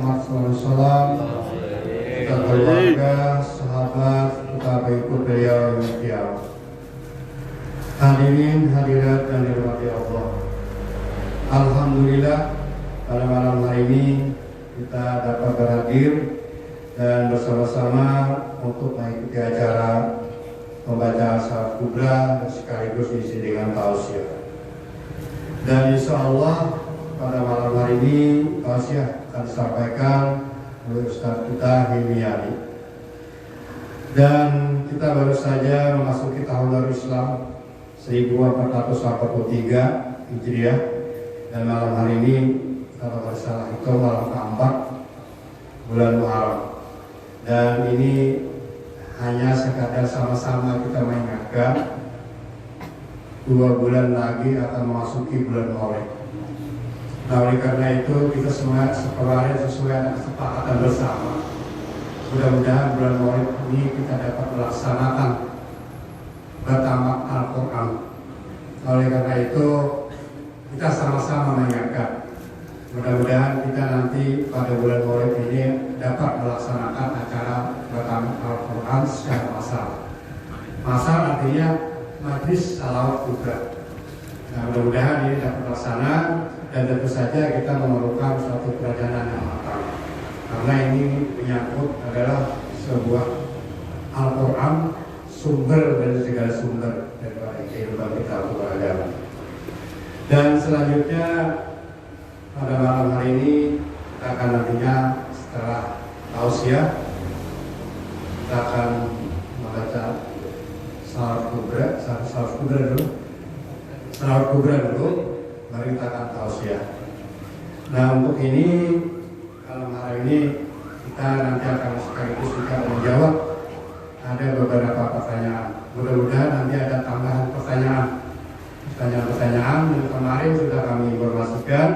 Salam kita keluarga, sahabat, kita pengikut beliau yang kiamat. Hadirin hadirat dan dirahmati Allah. Alhamdulillah pada malam hari ini kita dapat berhadir dan bersama-sama untuk mengikuti acara pembacaan Salat Kubra dan sekaligus diisi dengan tausiah. Dan insya Allah pada malam hari ini tausiah akan disampaikan oleh Ustaz kita Hilmiani. Dan kita baru saja memasuki tahun baru Islam 1443 Hijriah, dan malam hari ini kalau tidak salah itu malam keempat bulan Muharram. Dan ini hanya sekadar sama-sama kita mengingatkan 2 bulan lagi akan memasuki bulan Maulid. Nah, oleh karena itu kita semua kemarin sesuai dengan kesepakatan bersama, mudah-mudahan bulan Maulid ini kita dapat melaksanakan bertamak Al-Quran. Oleh karena itu kita sama-sama mengingatkan, mudah-mudahan kita nanti pada bulan Maulid ini dapat melaksanakan acara bertamak Al-Quran secara massal. Massal artinya majlis salawat kubra. Nah, mudah-mudahan ini dapat terlaksana, dan tentu saja kita memerlukan suatu perencanaan yang matang, karena ini menyangkut adalah sebuah Al-Quran, sumber dari segala sumber daripada kehidupan kita beragama. Dan selanjutnya pada malam hari ini kita akan nantinya setelah tausiah kita akan membaca Salat Kubra dulu, mari kita akan tausiah. Nah, untuk ini malam hari ini kita nanti akan sekaligus juga menjawab ada beberapa pertanyaan. Mudah-mudahan nanti ada tambahan pertanyaan yang kemarin sudah kami informasikan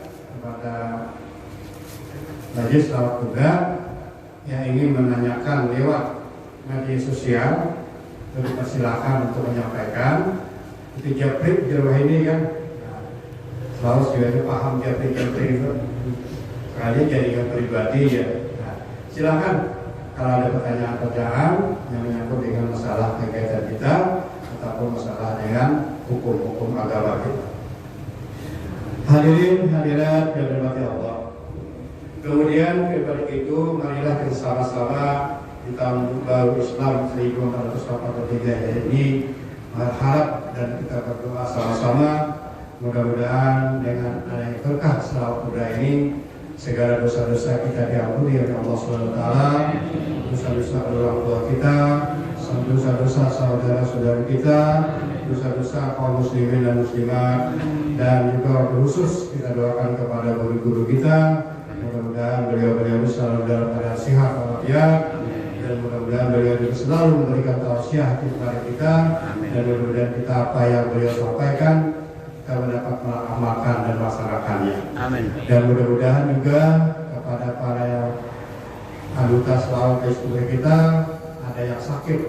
kepada Majelis Salat Kubra yang ingin menanyakan lewat media sosial. Dipersilakan untuk menyampaikan. Itu japrik di rumah ini kan, selalu juga paham japrik itu. Sekali jaringan pribadi ya. Nah, silakan kalau ada pertanyaan-pertanyaan yang menyangkut dengan masalah kegiatan kita ataupun masalah dengan hukum-hukum agama kita. Hadirin hadirat yang dirahmati Allah. Kemudian daripada itu marilah kita sama-sama di tahun baru Islam 1443 ini berharap dan kita berdoa sama-sama, mudah-mudahan dengan adanya berkah salawat kubra ini segala dosa-dosa kita diampuni oleh Allah SWT, dosa-dosa orang tua kita, dosa-dosa saudara-saudara kita, dosa-dosa kaum muslimin dan muslimat, dan juga khusus kita doakan kepada guru-guru kita, mudah-mudahan beliau-beliau selalu dalam keadaan sehat walafiat, dan mudah-mudahan beliau juga selalu memberikan tausiah kepada kita. Amin. Dan mudah-mudahan kita apa yang beliau sampaikan kita mendapat mengamalkan dan melaksanakannya. Amin. Dan mudah-mudahan juga kepada para anggota selawat kita ada yang sakit,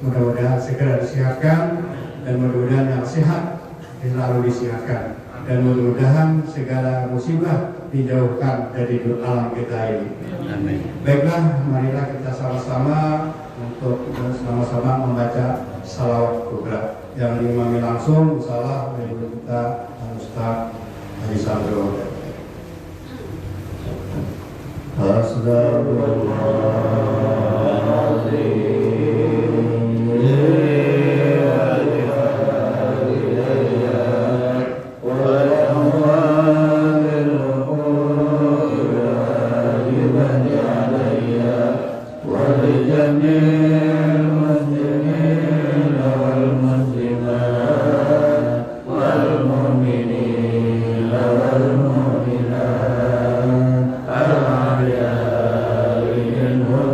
mudah-mudahan segera disehatkan, dan mudah-mudahan yang sehat selalu disehatkan, dan mudah-mudahan segala musibah dijauhkan dari alam kita ini. Amin. Baiklah, marilah kita sama-sama untuk sama-sama membaca salawat kubra yang diimami langsung insyaallah oleh kita Ustaz Haji Sandro. Astagfirullahaladzim. والمؤمنات الأحياء منهم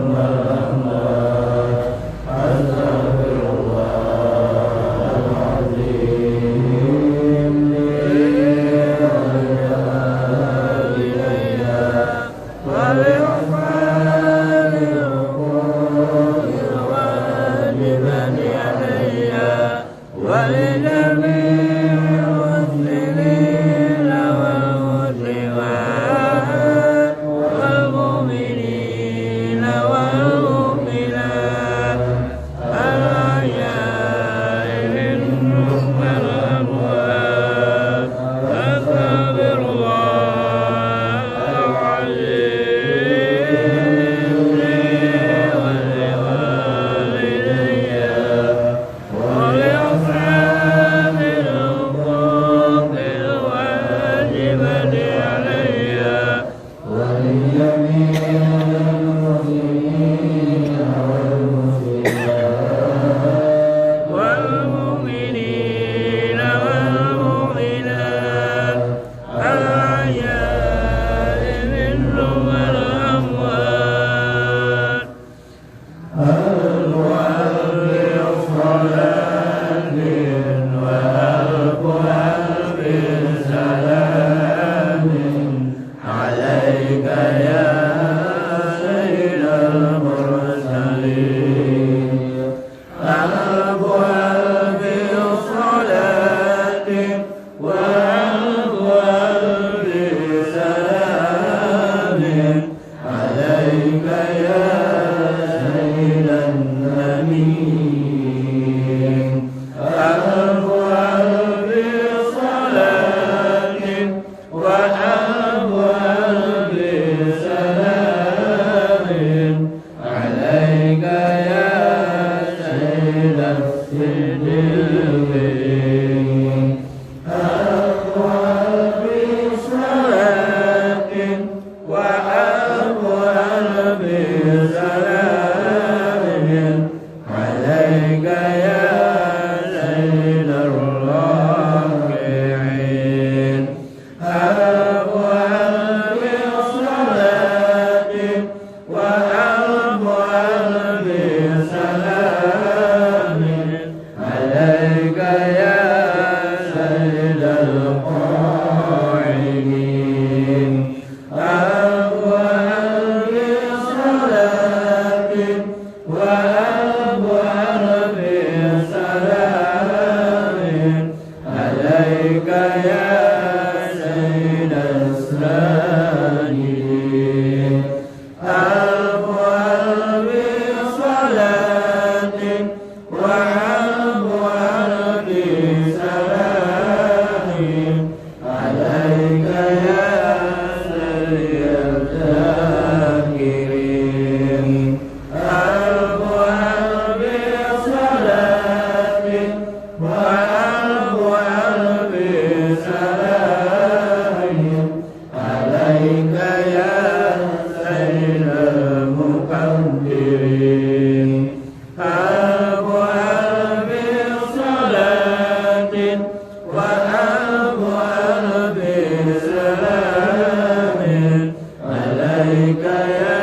عليك يا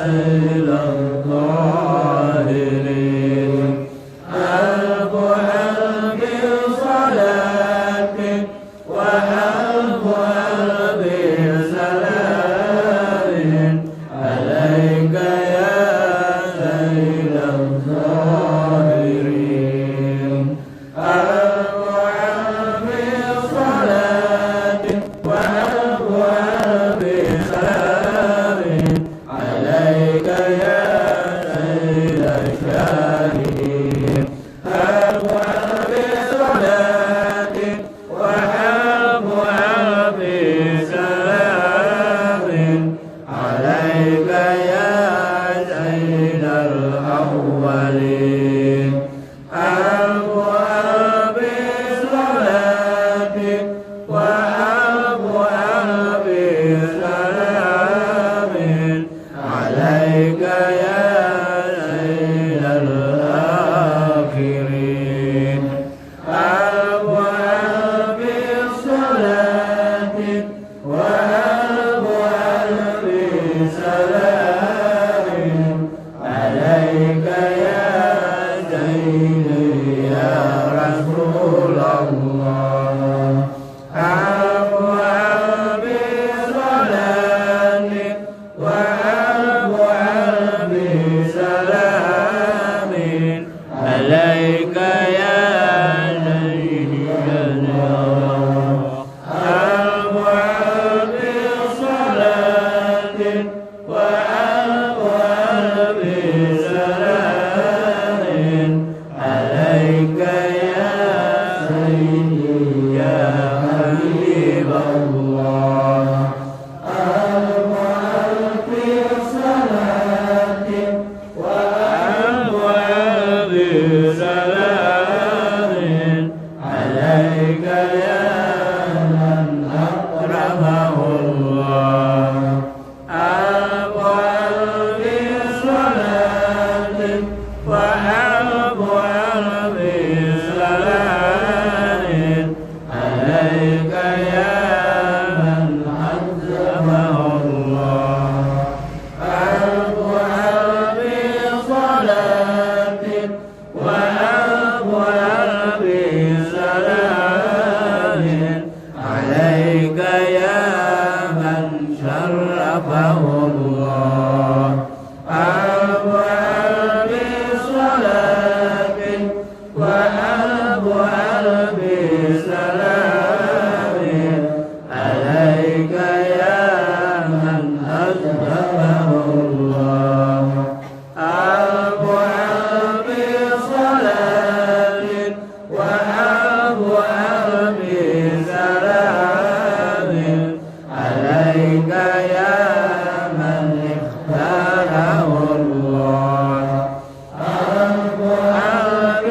سيد الظاهرين ألف ألف صلاة وألف ألف سلام عليك يا سيد الظاهرين ألف ألف صلاة وألف ألف سلام عليك يا سيد الشاهدين ألف ألف صلاة وألف ألف سلام عليك يا سيد الأولين ألف ألف صلاة وألف ألف سلام عليك يا سيد الآخرين ألف ألف صلاة وألف ألف سلام عليك يا سيدي يا رسول الله ألف ألف صلاة وألف ألف سلام عليك يا سيدي يا ألف ألف صلاة وألف ألف سلام عليك يا سيدي يا حبيب الله ألف ألف صلاة وألف ألف سلام عليك يا من أكرمه الله ألف ألف صلاة وألف ألف سلام عليك يا من عزمه الله ألف ألف صلاة وألف ألف سلام عليك يا من شرفه الله ألف ألف صلاة وألف ألف سلام عليك يا من أذهبه الله ألف ألف صلاة وألف ألف سلام عليك يا من اختاره الله ألف ألف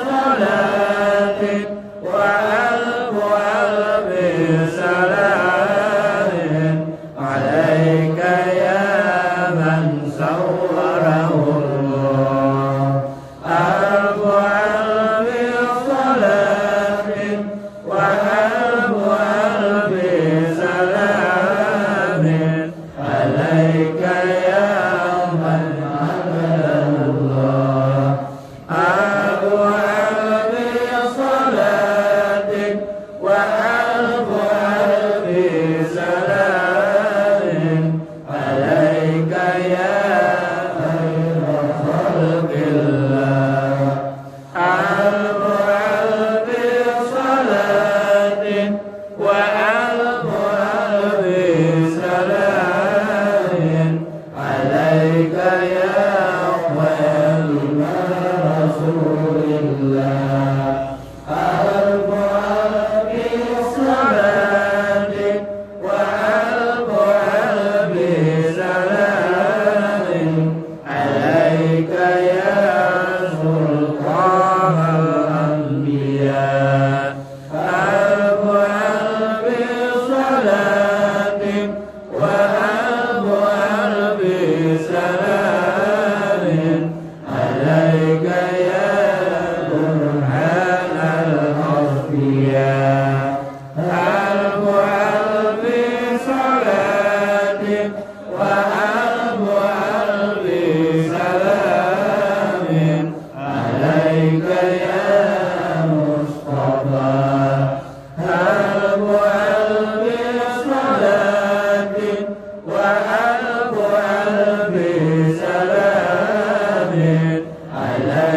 صلاة وألف ألف سلام عليك يا من صوره الله ألف ألف صلاة وألف ألف سلام عليك يا من عبد الله ألف ألف صلاة وألف ألف سلام عليك يا خير خلق الله ألف ألف صلاة وألف ألف سلام عليك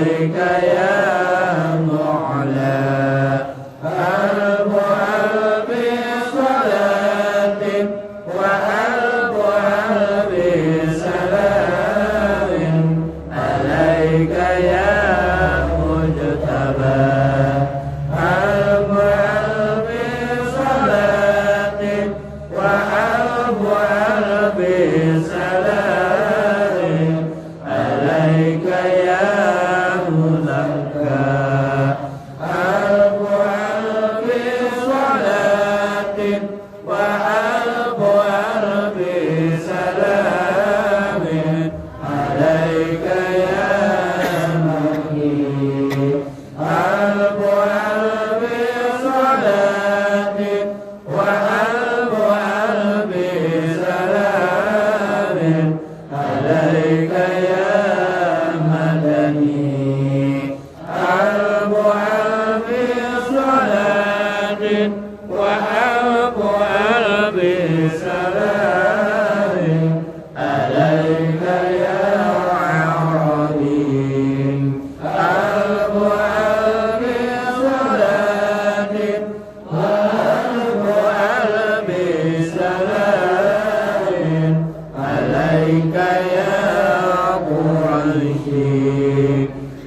عليك يا معلى ألف ألف صلاة وألف ألف سلام عليك يا مجتبى ألف ألف صلاة وألف ألف سلام عليك يا مزكى ألف ألف صلاة وألف ألف سلام عليك يا مكي ألف ألف صلاة وألف ألف سلام عليك يا مدني ألف ألف صلاة وألف ألف سلام عليك يا عربي ألف ألف صلاة وألف ألف سلام عليك يا قريشي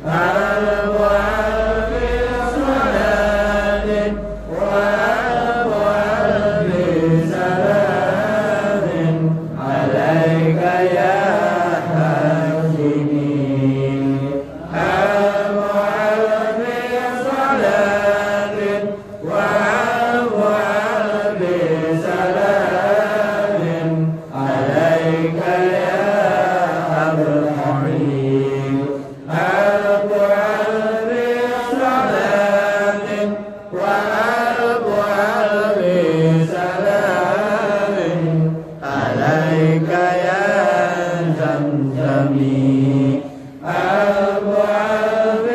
ألف ألف صلاة وألف ألف سلام عليك يا هاشمي ألف ألف صلاة وألف ألف سلام عليك يا أبرحيم ألف ألف صلاة وألف ألف سلام عليك يا زمزمي ألف ألف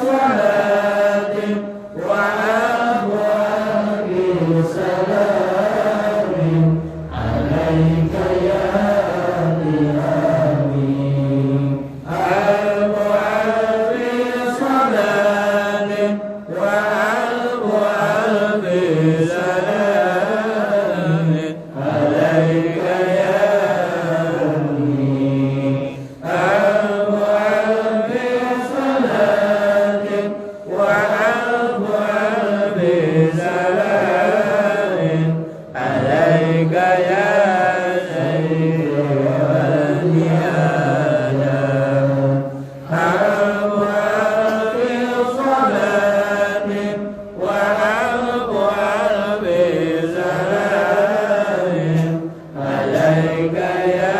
صلاة وألف ألف سلام عليك يا إمامي ألف ألف صلاة وألف ألف سلام عليك يا أمي ألف ألف صلاة وألف ألف سلام عليك يا سيد ولد آدم ألف ألف صلاة وألف ألف سلام عليك يا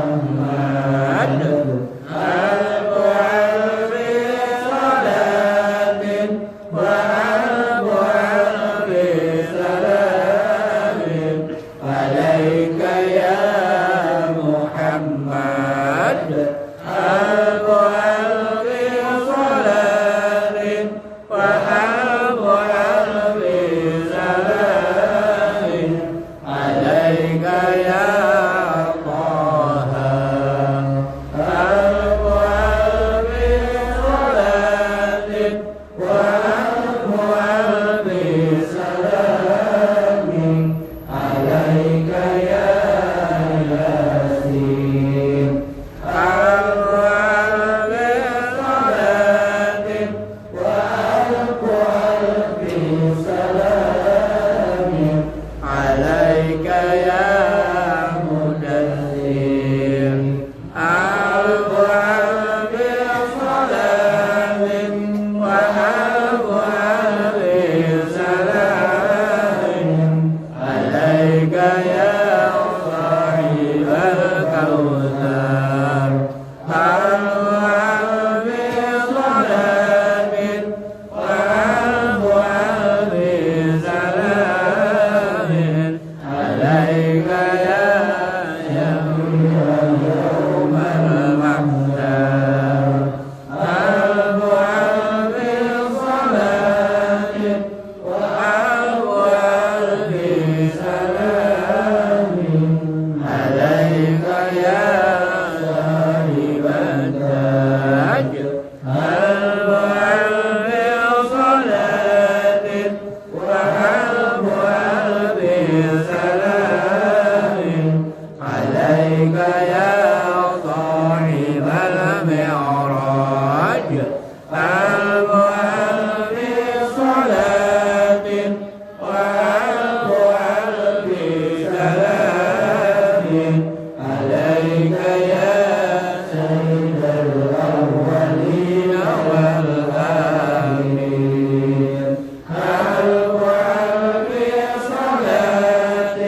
أحمد ألف ألف صلاة وألف ألف سلام عليك يا محمد ألف ألف صلاة وألف ألف سلام عليك يا طه ألف ألف صلاة وألف ألف سلام عليك يا ياسين عليك يا صاحب المعراج ألف ألف صلاة وألف ألف سلام عليك يا سيد الأولين والآخرين ألف ألف صلاة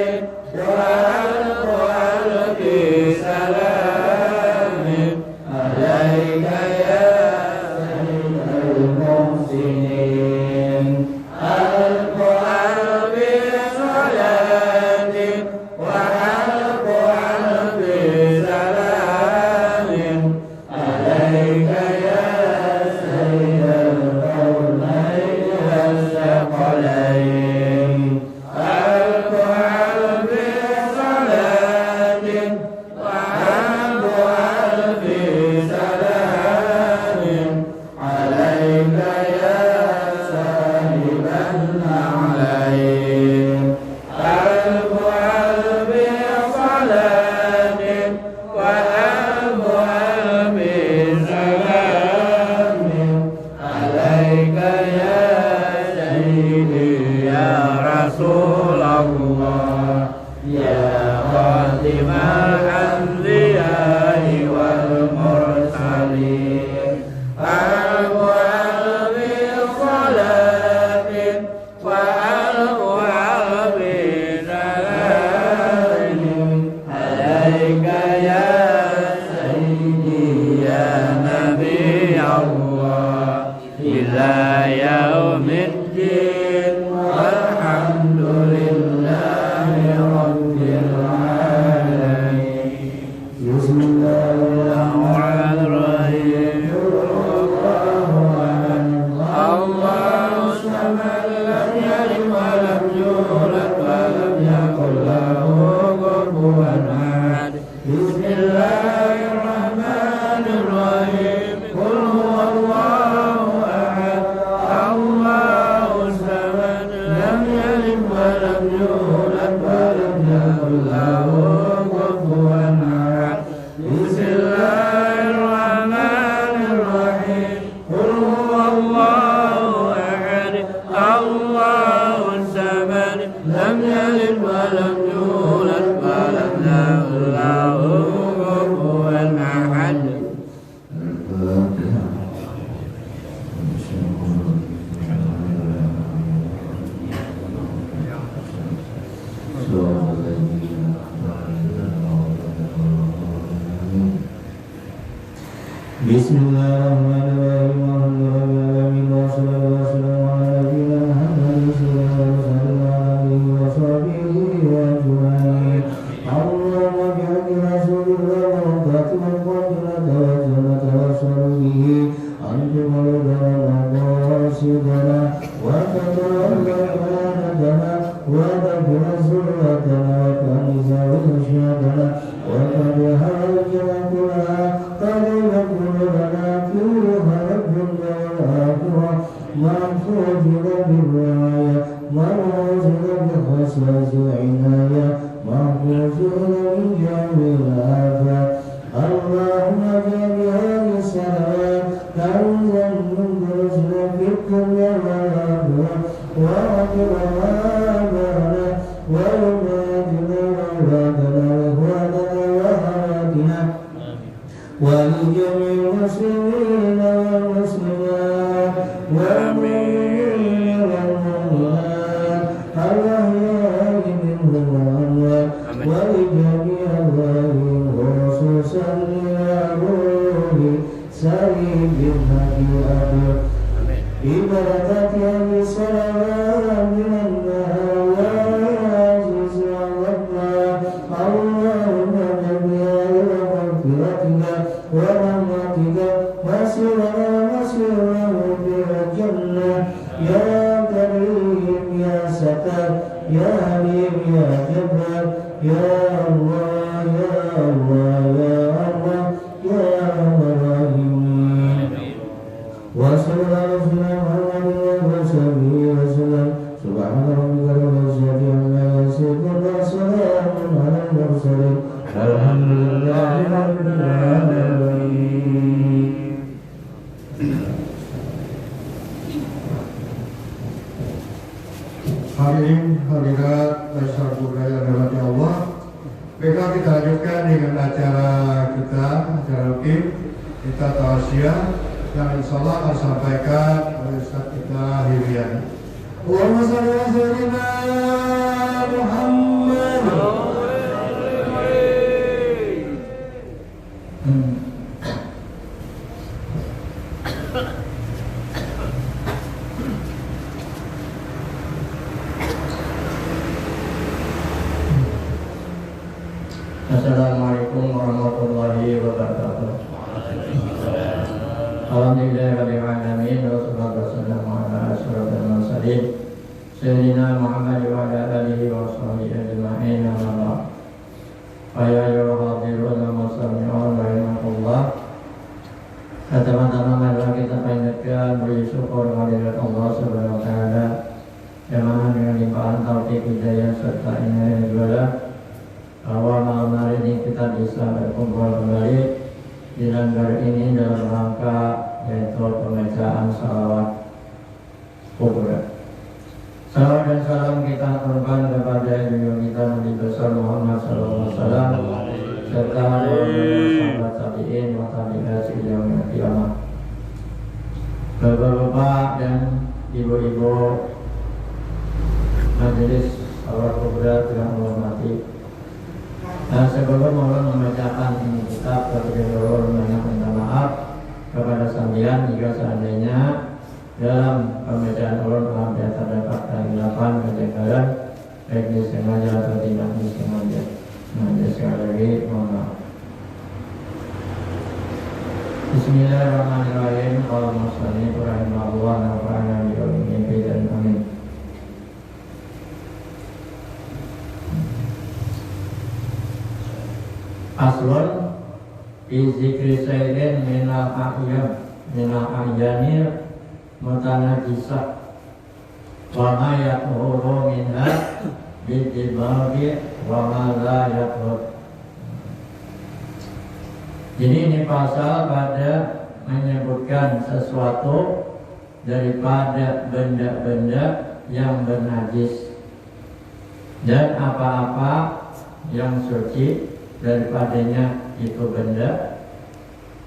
وألف ألف سلام عليك يا سيد المحسنين ألف ألف صلاة وألف ألف سلام عليك يا سيد الكونين والثقلين ألف ألف صلاة وألف ألف سلام عليك يا صاحب النعلين ألف ألف صلاة وألف ألف سلام عليك يا سيدي يا رسول الله يا خاتم الأنبياء والمرسلين ألف ألف صلاة وألف ألف سلام عليك يا سيدي يا نبي الله إلى يوم الدين والحمد لله رب العالمين بسم الله الرحمن الرحيم الله الصمد لم يلد ولم يولد ولم يكن له كفوا أحد بسم الله الرحمن الرحيم قل هو الله أحد الله الصمد لم يلد ولم يولد ولم يكن له كفوا أحد بسم الله الرحمن الرحيم قل هو الله أحد الله الصمد لم يلد ولم يولد ولم يكن له كفوا أحد بسم الله الرحمن الرحيم الحمد لله رب العالمين والصلاة والسلام على نبينا محمد صلى الله عليه وصحبه أجمعين اللهم بحق رسول الله وبركاته والفضيلة والجنة والسر به أن تبلغنا مقاصدنا وتتولى عبادتنا وتغفر ذنوبنا وتنزل رشدنا وتبها الجنة قبل قلوبنا فيها الدنيا والآخرة محفوظ بالرعاية مرموز بخصائص العناية محفوظ من جميع الآفات اللهم اجعل هذه الصلوات كنزا من رسل في الدنيا والآخرة واغفر آباءنا وأمهاتنا وأولادنا وإخواننا وأخواتنا ولجميع المسلمين والمسلمات والمؤمنين والمؤمنات الأحياء منهم والأموات ولجميع الظالمين خصوصا لأبوه سعيد بن أبي أبي ببركة هذه الصلوات من النهار والعزيز والرحمن اللهم نبيا إلى مغفرتك ورحمتك وسرنا وسره في الجنة يا كريم يا ستار يا حليم يا جبار يا الله يا الله يا الله يا أرحم الراحمين وصلى الله على محمد وصحبه وسلم سبحان ربك رب العزة عما يصفون وسلام على المرسلين الحمد Alhamdulillahi Rabbil Alamin. Hadirin hadirat masyarakat budaya yang dirahmati Allah. Baiklah, kita lanjutkan dengan acara kita, acara rutin kita tausiah yang insyaallah akan disampaikan oleh Ustaz kita Hiriani. Allahumma shalli ala sayyidina Muhammad. Assalamualaikum warahmatullahi wabarakatuh. Alhamdulillahirabbil alamin wassalatu wassalamu ala asyrofil mursalin sayyidina Muhammad wa ala alihi wa sahbihi ajma'in. Amma ba'd. Ya ayyuhal muslimun rahimakumullah. Teman-teman, marilah kita panjatkan puji syukur kehadirat Allah Subhanahu wa taala yang mana dengan limpahan taufik hidayah serta inayah ibadah bahwa malam hari ini kita bisa berkumpul kembali di lembar ini dalam rangka yaitu pembacaan salawat kubra. Salawat dan salam kita aturkan kepada junjungan kita Nabi besar Muhammad SAW serta sahabat tabi'in wa tabi'at ila yaumil qiyamah. Bapak-bapak dan ibu-ibu majelis salawat kubra yang hormati. Sebelum Allah membacakan ini kitab, terlebih dahulu banyak minta maaf kepada sambian jika seandainya dalam pembacaan Allah telah terdapat kehilafan, kejanggalan, baik disengaja atau tidak disengaja. Sekali lagi mohon maaf. Bismillahirrahmanirrahim. Allahumma shalli rahimahullah wa nafa'ana bi ulumih dan amin. Aslun fi zikri sayyidin minal a'yanir mutanajisah wa ma yathuru minha bidibagi wa ma la yathur. Jadi ini pasal pada menyebutkan sesuatu daripada benda-benda yang bernajis dan apa-apa yang suci daripadanya itu benda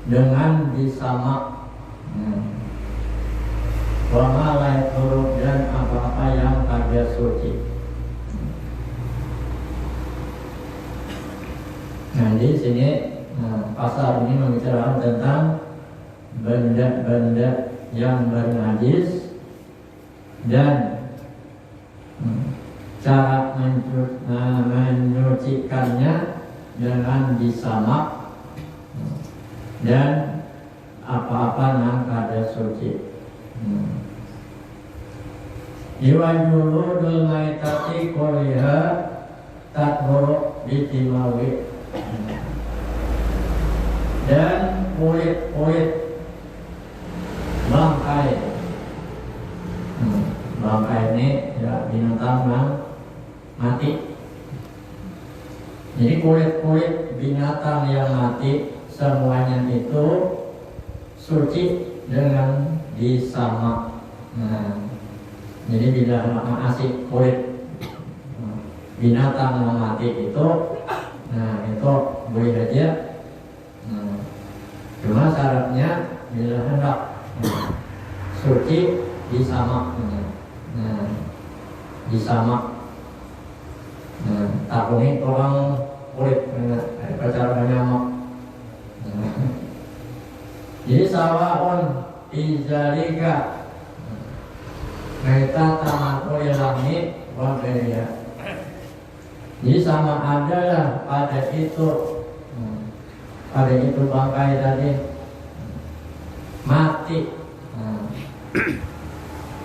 dengan disamak wamalai huruf dan apa-apa yang ada suci. Nah di sini pasal ini membicarakan tentang benda-benda yang bernajis dan cara menyucikannya dengan disamak dan apa-apa yang kada suci. Iwajuludul maitati kuliha tathuru bitimawi. Dan kulit-kulit bangkai. Bangkai ini ya binatang yang mati. Jadi kulit-kulit binatang yang mati semuanya itu suci dengan disamak. Jadi bila asik kulit binatang yang mati itu, itu boleh saja. Cuma syaratnya bila hendak suci disamak. Disamak. Takuni orang kulit cara nyamak. Jadi sawaun izalika kita tamakul langit wa beria. Jadi sama ada lah pada itu bangkai tadi mati.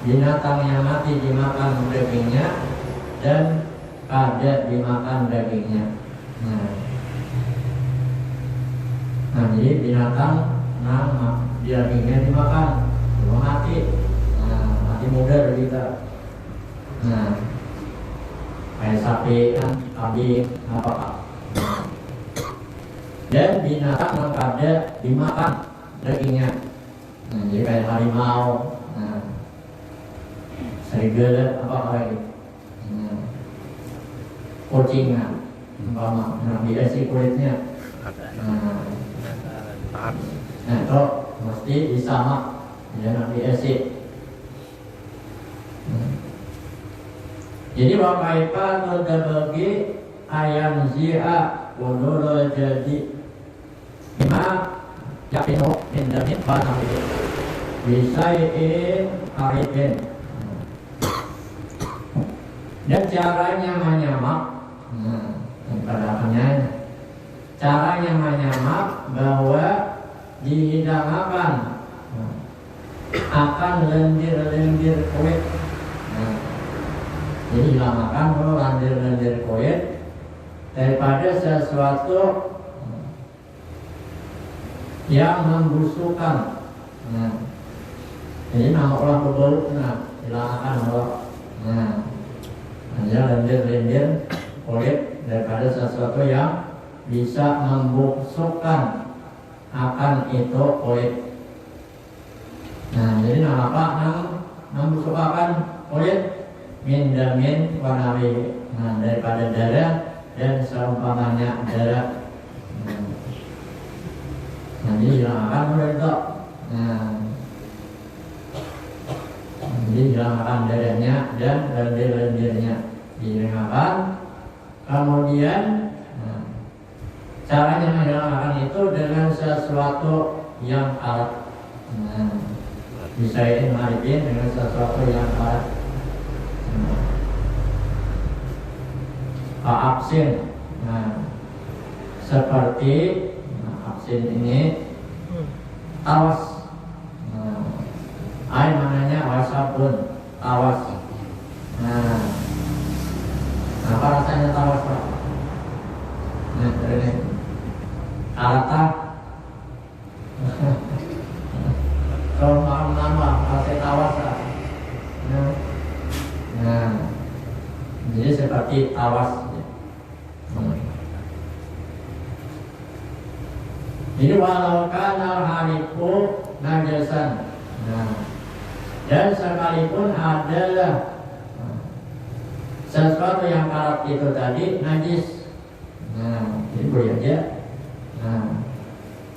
Binatang yang mati dimakan dagingnya dan ada dimakan dagingnya. Nah jadi binatang dagingnya dimakan, cuma mati. Mati muda dari kita. Kayak sapi, kambing, apa. dan binatang yang kada dimakan dagingnya. Jadi kayak harimau, serigala, apa lagi, kucing, umpama, biasa kulitnya. Itu mesti disamak, jangan biasa. Jadi wakaipa terbagi ayam zia wudul jadi lima yakino indamin panami bisain arifin. Dan caranya menyamak, caranya menyamak bahwa dihidangkan akan lendir-lendir kulit. Jadi hilangkan kalau lendir-lendir kulit daripada sesuatu yang membusukkan. Jadi nama orang berbau, hilangkan kalau hanya lendir-lendir kulit daripada sesuatu yang bisa membusukkan akan itu kulit. Jadi nama apa? Membusukkan kulit min damin wanawi, daripada darah dan seumpamanya darah. Jadi hilangkan itu. Jadi hilangkan darahnya dan lendir-lendirnya dihilangkan. Kemudian caranya menghilangkan itu dengan sesuatu yang alat. Bisain marifin dengan sesuatu yang alat. Absin, seperti absin ini tawas, air mananya wasabun, tawas. Apa rasanya tawas, Pak? Ini alata. Kalau makan nama, kasih tawas. Jadi seperti tawas. Jadi walau kana harifu najasan, dan sekalipun adalah sesuatu yang karat itu tadi najis, jadi boleh aja,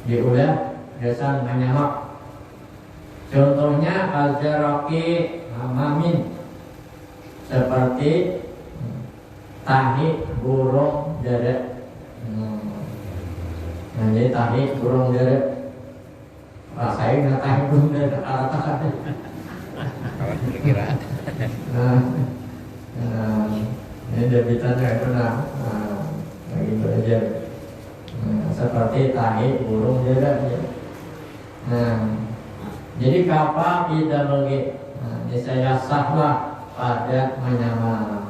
diulah jasan menyamak. Contohnya azraqi hamamin, seperti tahi burung deret. Jadi tahi burung deret, rasain nggak tahi burung deret alat-alat. Kawan perkiraan. Ini debitannya itu lagi belajar. Seperti tahi burung deret. Jadi kapal tidak lagi. Ini saya sahlah pada menyamak.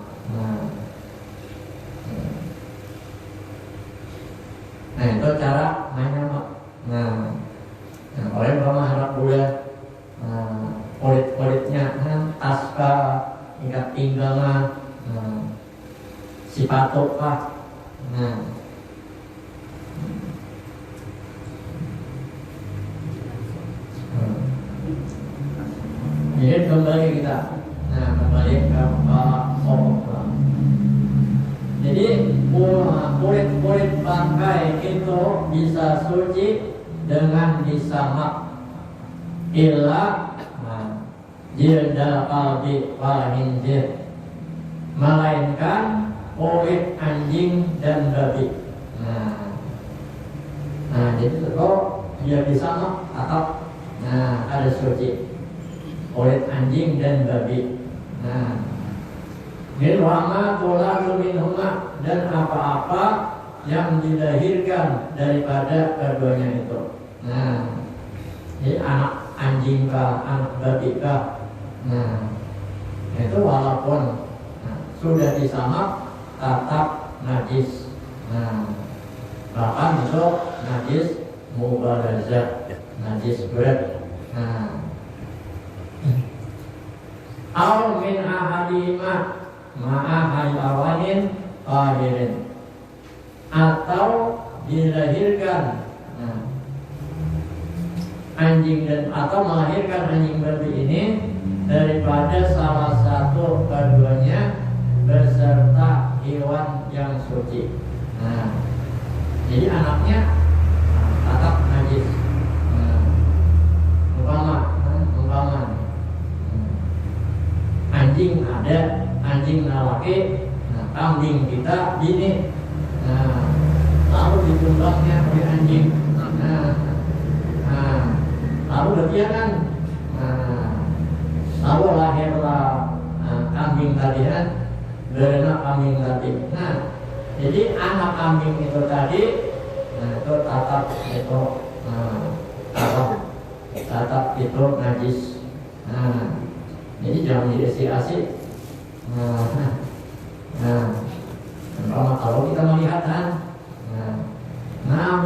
Itu cara menyamak. Oleh Bapak harap bulan kulit-kulitnya taspa ikat pinggang, sipatuk pak. Jadi kembali kita, kembali ke pokok. Jadi kulit bangkai itu bisa suci dengan disamak. Illa jildal qalbi wal hinzir, melainkan kulit anjing dan babi. Jadi kalau dia disamak atau ada suci kulit anjing dan babi. Min wama tulalu minhuma, dan apa-apa yang dilahirkan daripada keduanya itu. Jadi anak anjing kah, anak babi kah, itu walaupun sudah disamak tetap najis. Bahkan itu najis mubarazah, najis berat. Au min ahadima ma'a hayawanin qahirin, atau dilahirkan anjing dan atau melahirkan anjing babi ini daripada salah satu keduanya beserta hewan yang suci. Jadi anaknya tetap najis. Umpama anjing ada, anjing laki, kambing kita bini, lalu ditumbangnya oleh anjing, lalu berkianan, lalu lahirlah kambing tadi kan, beranak kambing tadi. Jadi anak kambing itu tadi, itu tatap itu najis. Jadi jangan diasi-asi. Kalau kita melihat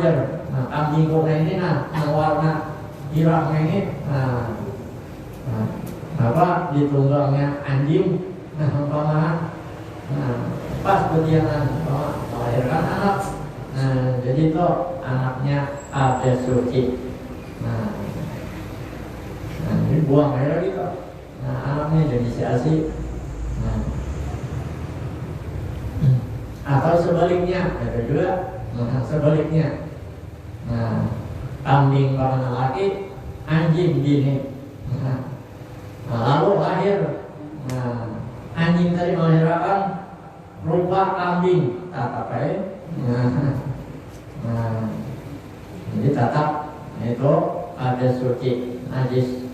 biar kambing kok ini warna hirangnya ini, ditunggangnya anjing, pas berjalan melahirkan anak, jadi itu anaknya ada suci. Ini buang aja lagi kok. Anaknya jadi sia-sia. Atau sebaliknya, ada juga sebaliknya. Kambing karena laki, anjing bini. Lalu lahir anjing tadi melahirkan rupa kambing, tatap ya. Jadi tatap itu ada suci, najis.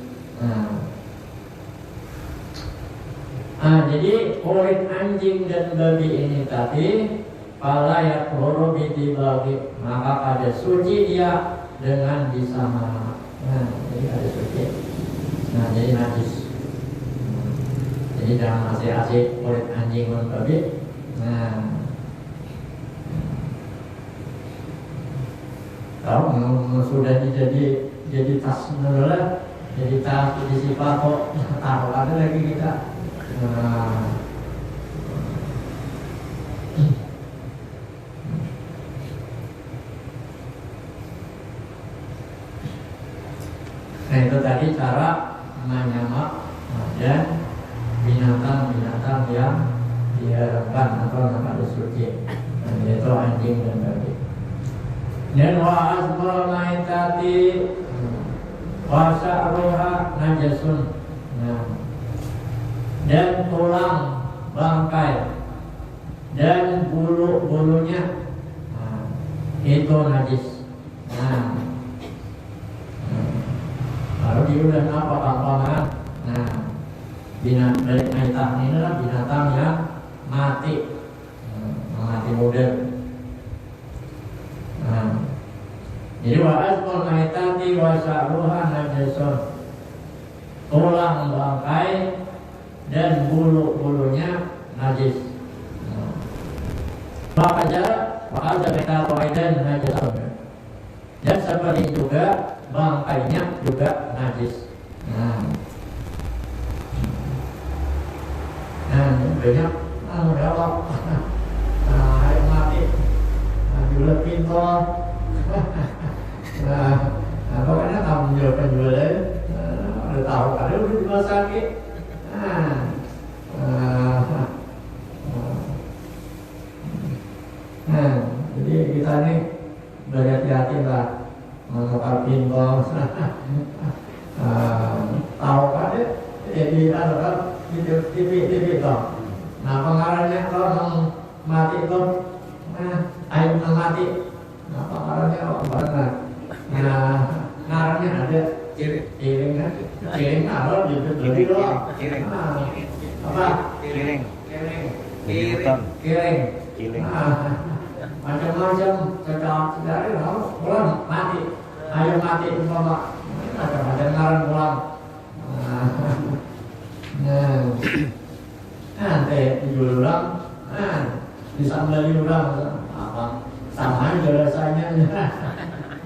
Jadi kulit anjing dan babi ini tadi pala yakhuru bidibagi, maka ada suci dia dengan disama. Jadi ada suci. Jadi najis. Jadi jangan asik-asik kulit anjing dan babi. Kalau sudah jadi tas nela, jadi tas di sipato, taruh ada lagi kita. Itu tadi cara menyamak dan binatang-binatang yang diharapkan atau namanya suci, yaitu anjing dan babi. Dan wa asbal maitati wa sya'ruha najasun. Dan tulang bangkai dan bulu-bulunya itu najis. Lalu diulang apa kampanan? Binatang ini adalah binatang yang mati muda. Jadi wa asbal maitati wa sya'ruha najasun. Tulang bangkai dan bulu-bulunya najis. Maka kita dan najis. Dan seperti juga bangkainya juga najis. Banyak jawab. Air mati, jual pintu. Pokoknya kamu jual-jual udah tahu ada udah di rumah sakit. Jadi kita nih berhati-hati lah menukar pintu. Tahu kan ya? Jadi ada TV toh. Nah pengarahnya kalau mati itu, air mati. Nah pengarahnya mana? Nah ngarahnya ada kiring kan? Kiring apa? Jadi loh. Apa? Kiring. Macam-macam secara pulang mati. Air mati umpama ada ngarang pulang. Nanti dijual ulang, disambal ulang, apa? Sama aja rasanya.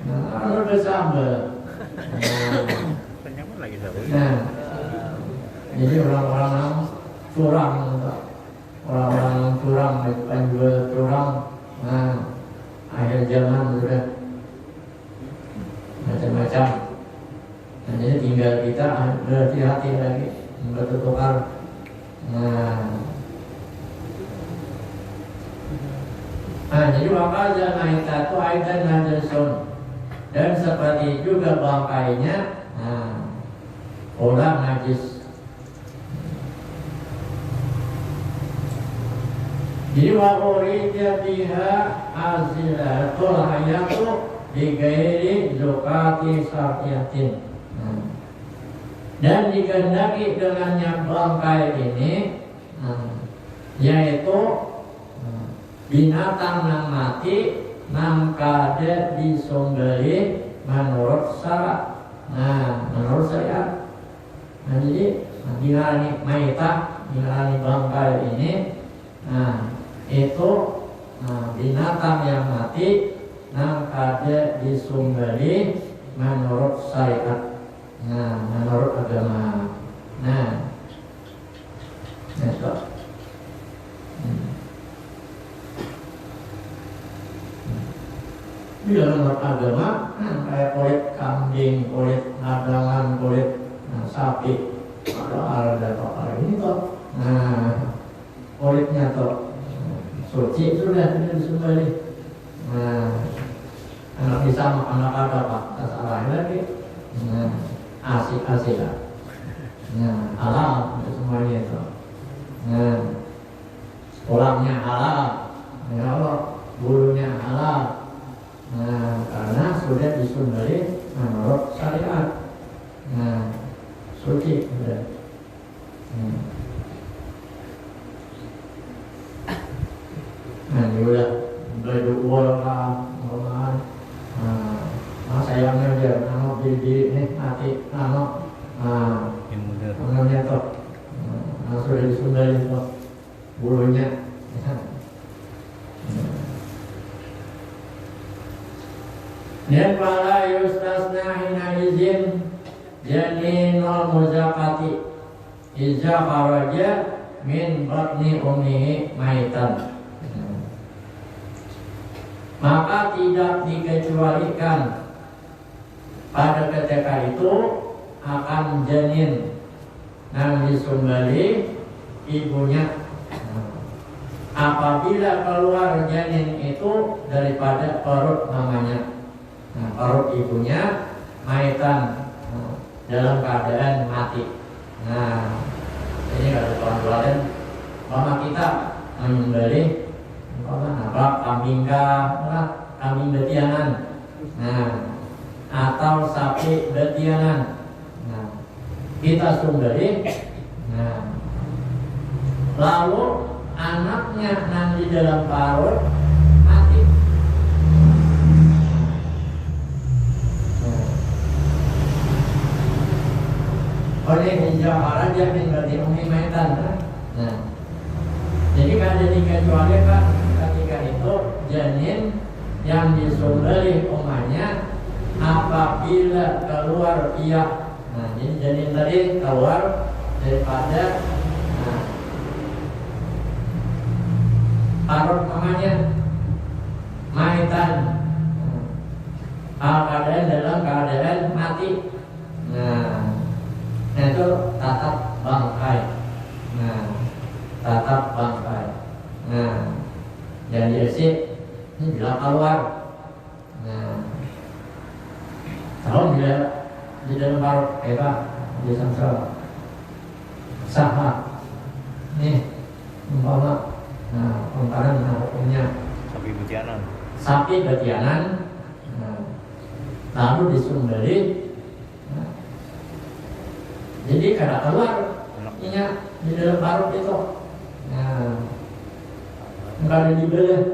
Kalau udah sambal. Jadi orang-orang curang, orang-orang curang, penjual curang, akhir zaman sudah macam-macam. Nah, jadi tinggal kita berhati-hati lagi bertukar. Jadi wakaza maitatu aidan najasun, dan seperti juga bangkainya orang najis. Jadi wa urida biha azilatul hayatu digairi zukati sakiyatin. Dan dikehendaki dengannya bangkai ini yaitu binatang yang mati nang kada disembelih menurut syarat. Menurut syariat. Jadi dinarani maitah, dinarani bangkai ini itu binatang yang mati nang kada disembelih menurut syariat. Menurut agama. Itu. Bila menurut agama, kayak kulit kambing, kulit nadangan, kulit sapi, ada ini toh. Kulitnya toh suci sudah tidak disembelih. Anak bisa anak ada pak, tak salah lagi. Asik lah. Halal untuk semuanya itu. Tulangnya halal, ya Allah, bulunya halal. Karena sudah disembelih menurut syariat. Suci sudah. Ini udah berdua lah, sayangnya dia, di hati, namanya toh, sudah disembelih toh, bulunya. Dan pala yustasna hina izin janinul muzakati iza kharaja min batni ummihi maitan. Maka tidak dikecualikan pada ketika itu akan janin yang disembelih ibunya apabila keluar janin itu daripada perut mamanya. Perut ibunya maitan dalam keadaan mati. Ini kalau tuan-tuan mama kita menyembelih kambing kambing betianan, atau sapi betianan, kita sembelih. Lalu anaknya yang di dalam perut mati. Oleh hijau jamin berarti umi maitan. Jadi kada dikecualikan ketika itu janin yang disembelih omanya apabila keluar pihak. Jadi janin tadi keluar daripada perut mamanya maitan, keadaan dalam keadaan mati. Itu tatap bangkai. Tatap bangkai. Jadi isi ini bila keluar. Kalau bila di dalam perut kita di samsel sah nih umpama umparan hukumnya sapi betianan lalu disembelih. Jadi kada keluar minyak di dalam perut itu. Enggak ada dibelah.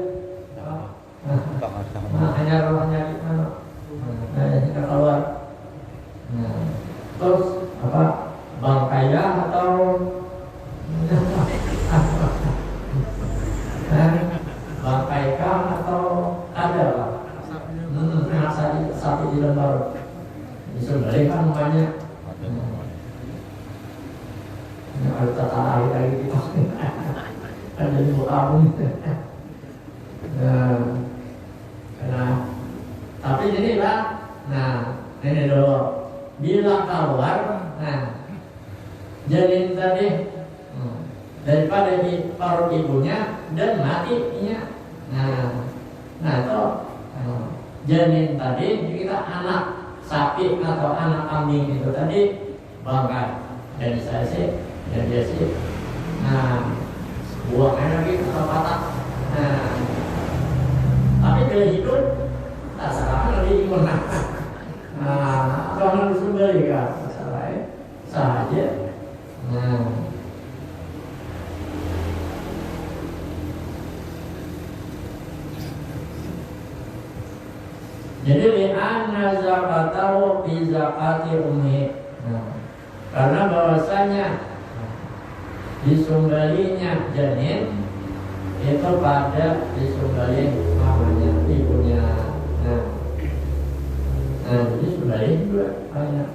Hanya tidak keluar. Terus apa? Bangkainya atau bangkaikah atau ada pak? Sapi di dalam perut. Disembelih kan namanya. Ada tata air lagi kita. Ada di muka abun. di sini lah. Nah, ini dulu. Bila keluar, nah janin tadi daripada di perut ibunya dan matinya. Nah itu janin tadi kita anak sapi atau anak kambing itu tadi bangkai. Jadi saya sih, dan dia sih. Nah, buang lagi atau patah. Nah, tapi bila hidup, tak salah lagi gimana? Nah, kalau sumber ya, salah ya, saja. Nah, jadi li'anna zakatahu fi zakati ummi. Karena bahwasanya disumbalinya janin itu pada disumbali mamanya, ibunya. Nah, jadi sumbali juga banyak.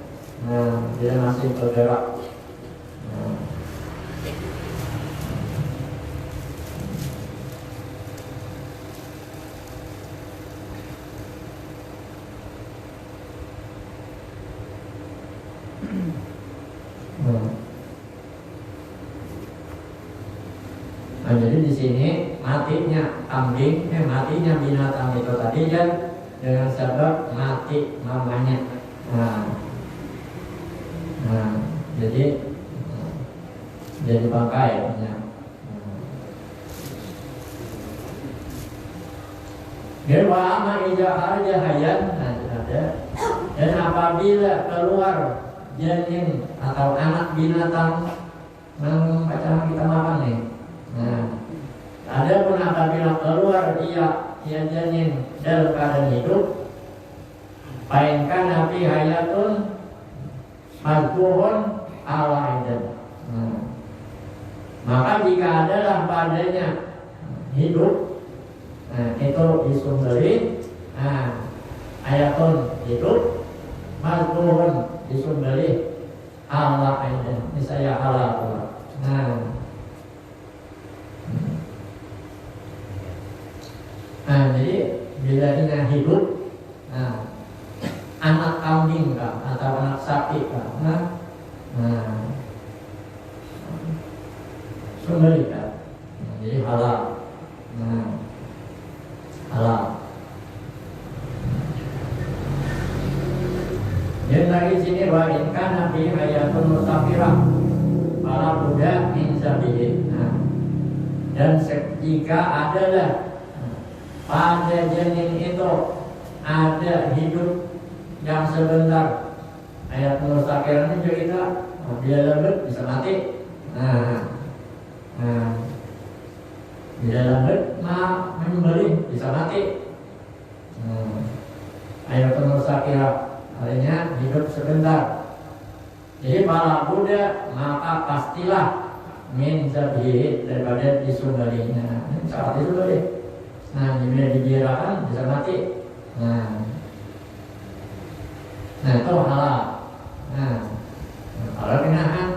Nah, dia masih bergerak. Nah, jadi di sini matinya kambing, matinya binatang itu tadi kan dengan sebab mati mamanya. Jadi bangkai ya. Dia wa'ama ija aja hayat, ada. Dan apabila keluar janin atau anak binatang yang pacaran kita makan nih. Nah, ada pun apabila keluar ia janin dalam keadaan hidup, painkan nabi hayatun mazbuhun alaidan. Maka jika adalah padanya hidup, itu disumberi, ayatun hidup, mazbuhun disumberi alaidan. Ini saya halal. Jadi bila ini hidup, anak kambing kah atau anak sapi kah, sumberi kah, jadi halal, halal. Dan lagi sini wa'inkan nabi hayatun mustafirah para budak insabihin. Dan jika adalah pada janin itu ada hidup yang sebentar, ayat mustaqiran ini juga kita bila lembut bisa mati. Bila lembut memberi bisa mati. Ayat mustaqiran artinya hidup sebentar. Jadi para budak maka pastilah min zabihi daripada disumbalinya. Saat itu boleh. Bila dibiarkan bisa mati. Itu halal. Kalau kenaan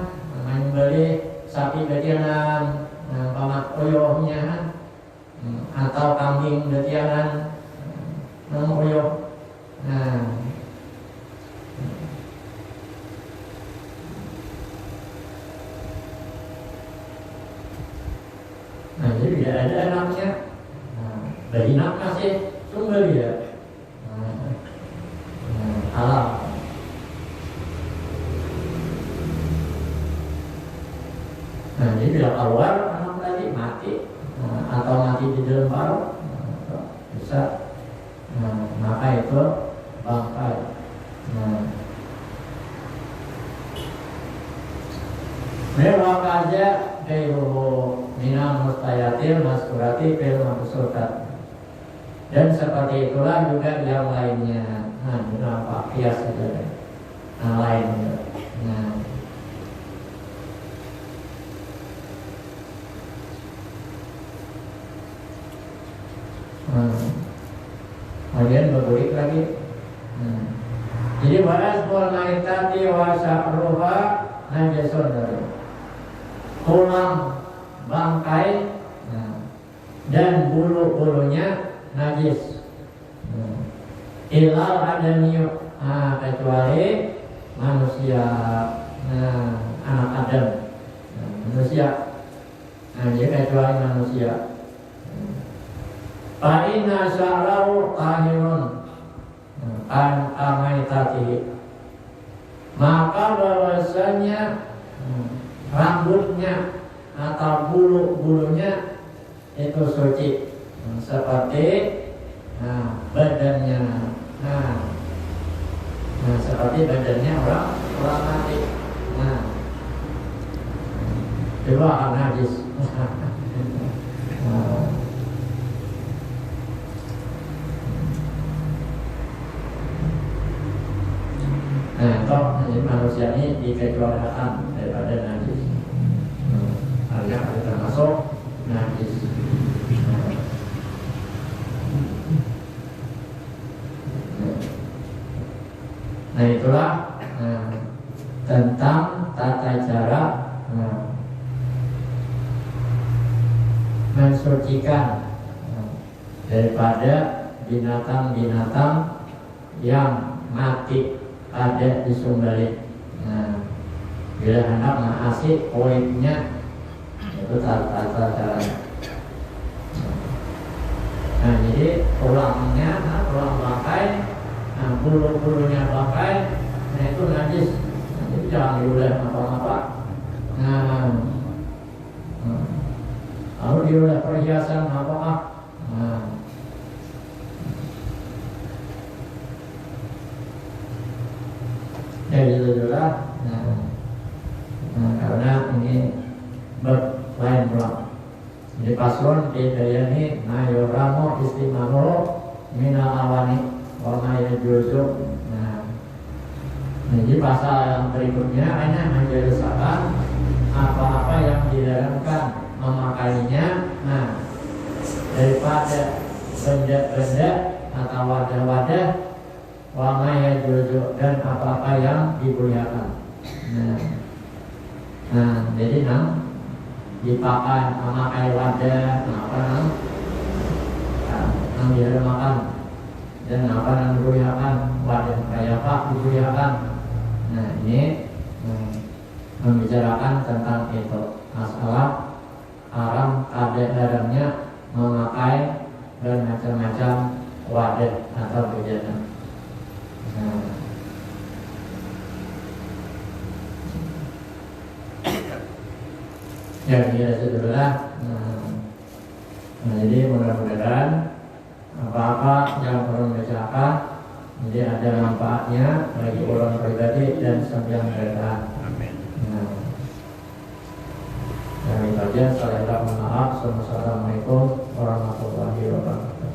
membeli sapi betianan, pamat oyohnya, atau kambing betianan, oyoh. Jadi tidak ada anaknya. Dari nak masih sumber ya, halal. Jadi bila keluar anak tadi mati, atau mati di dalam perut, bisa, maka itu bangkai. Mewah aja kairuhu minal mustayatil maskurati fil mabsutat. Dan seperti itulah juga yang lainnya. Apa kias saja deh. Lainnya. Kemudian berbulik lagi. Jadi waras pun maitati wa sya'ruha najasun dari tulang bangkai dan bulu-bulunya najis. Ilal adamiyu, kecuali manusia, anak Adam, manusia. Jadi kecuali manusia. Fa inna sya'rahu tahirun an amaitatihi, maka bahwasanya rambutnya atau bulu-bulunya itu suci seperti badannya, seperti badannya orang mati. Coba najis. Jadi manusia ini dikecualikan daripada najis. Artinya ada termasuk najis. Nah itulah tentang tata cara mensucikan daripada binatang-binatang yang mati ada di Sumbalit. Bila hendak mengasih poinnya itu tata caranya. Jadi tulangnya, tulang bangkai, bulu-bulunya bangkai, itu najis. Jadi jangan diulek apa-apa. Lalu diulek perhiasan apa-apa. Jadi itu juga. Karena ini lain pula. Jadi paslon didayani mayuramo istimaho minal awani wa mayajuzuk. Jadi pasal yang berikutnya hanya menjelaskan apa-apa yang dilarangkan memakainya. Daripada benda-benda atau wadah-wadah wa mayajuzuk, dan apa-apa yang dimuliakan. Jadi dipakai memakai wadah, yang dimakan, dan yang dimuliakan, wadah kayak apa dimuliakan. Ini membicarakan tentang itu, masalah haram haramnya memakai dan macam-macam wadah atau bejana. Ya, saudara. Jadi mudah-mudahan apa-apa yang orang bacakan jadi ada manfaatnya bagi orang pribadi dan sambil mereka. Amin. Dan itu saja. Saya mohon maaf. Assalamualaikum warahmatullahi wabarakatuh.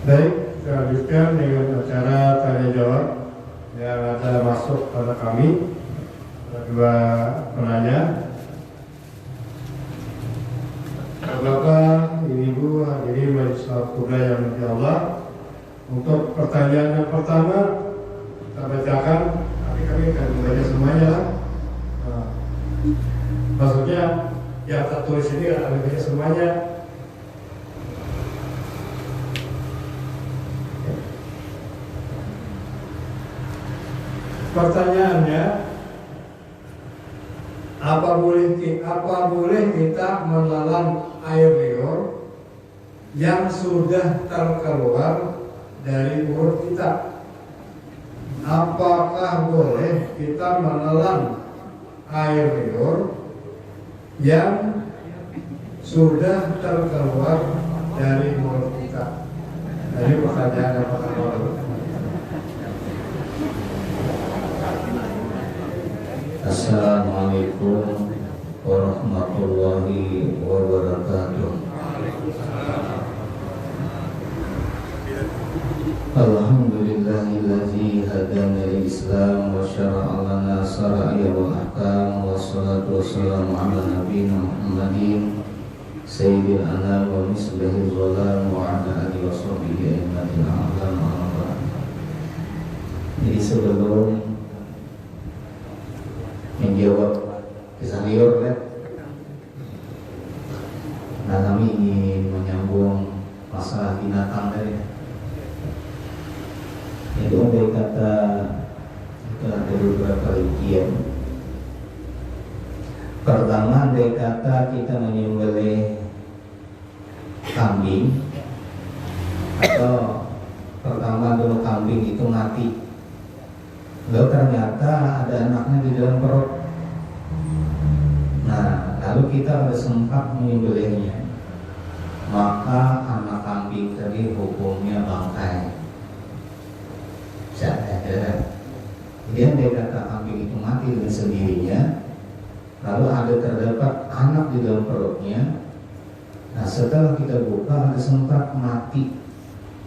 Baik, kita lanjutkan dengan acara tanya jawab yang ada masuk pada kami. Ada dua penanya. Bapak, Ibu, hadirin majelis Al-Qur'an yang dimuliakan Allah. Untuk pertanyaan yang pertama kita bacakan, tapi kami akan membaca semuanya. Maksudnya yang tertulis ini akan membaca semuanya. Pertanyaannya, apa boleh kita menelan air liur yang sudah terkeluar dari mulut kita? Apakah boleh kita menelan air liur yang sudah terkeluar dari mulut kita? Jadi pertanyaan yang pertama. Assalamualaikum warahmatullahi wabarakatuh. Alhamdulillahillazi hadana lil-Islam wa syara'a lana syara'i'a wal ahkam, wassalatu wassalamu ala nabiyyina Muhammadin sayyidil anam wa misbahil dhalam wa ala alihi wa sahbihi a'immatil a'lam. Jadi sebelum menjawab bisa liur kan. Nah kami ingin menyambung masalah binatang tadi. Jadi andai kata itu ada beberapa rincian. Pertama, andai kata kita menyembelih kambing, atau pertama dulu kambing itu mati, lalu ternyata ada anaknya di dalam perut. Nah, lalu kita ada sempat menyembelihnya, maka anak kambing tadi hukumnya bangkai. Jadi andai kata kambing itu mati dengan sendirinya, lalu ada terdapat anak di dalam perutnya. Nah setelah kita buka ada sempat mati,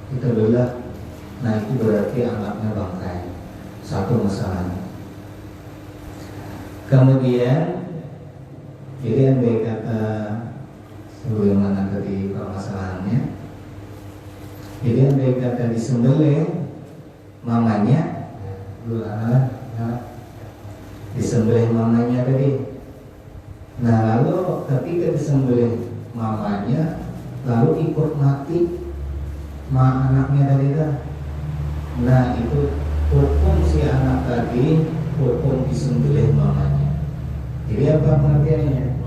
kita belah. Nah itu berarti anaknya bangkai. Satu masalahnya. Kemudian jadi andai kata sebagaimana tadi permasalahannya, jadi andai kata disembelih mamanya, disembelih mamanya tadi. Nah lalu ketika disembelih mamanya, lalu ikut mati anaknya tadi dah. Nah itu hukum si anak tadi, hukum disembelih mamanya. Jadi apa pengertiannya?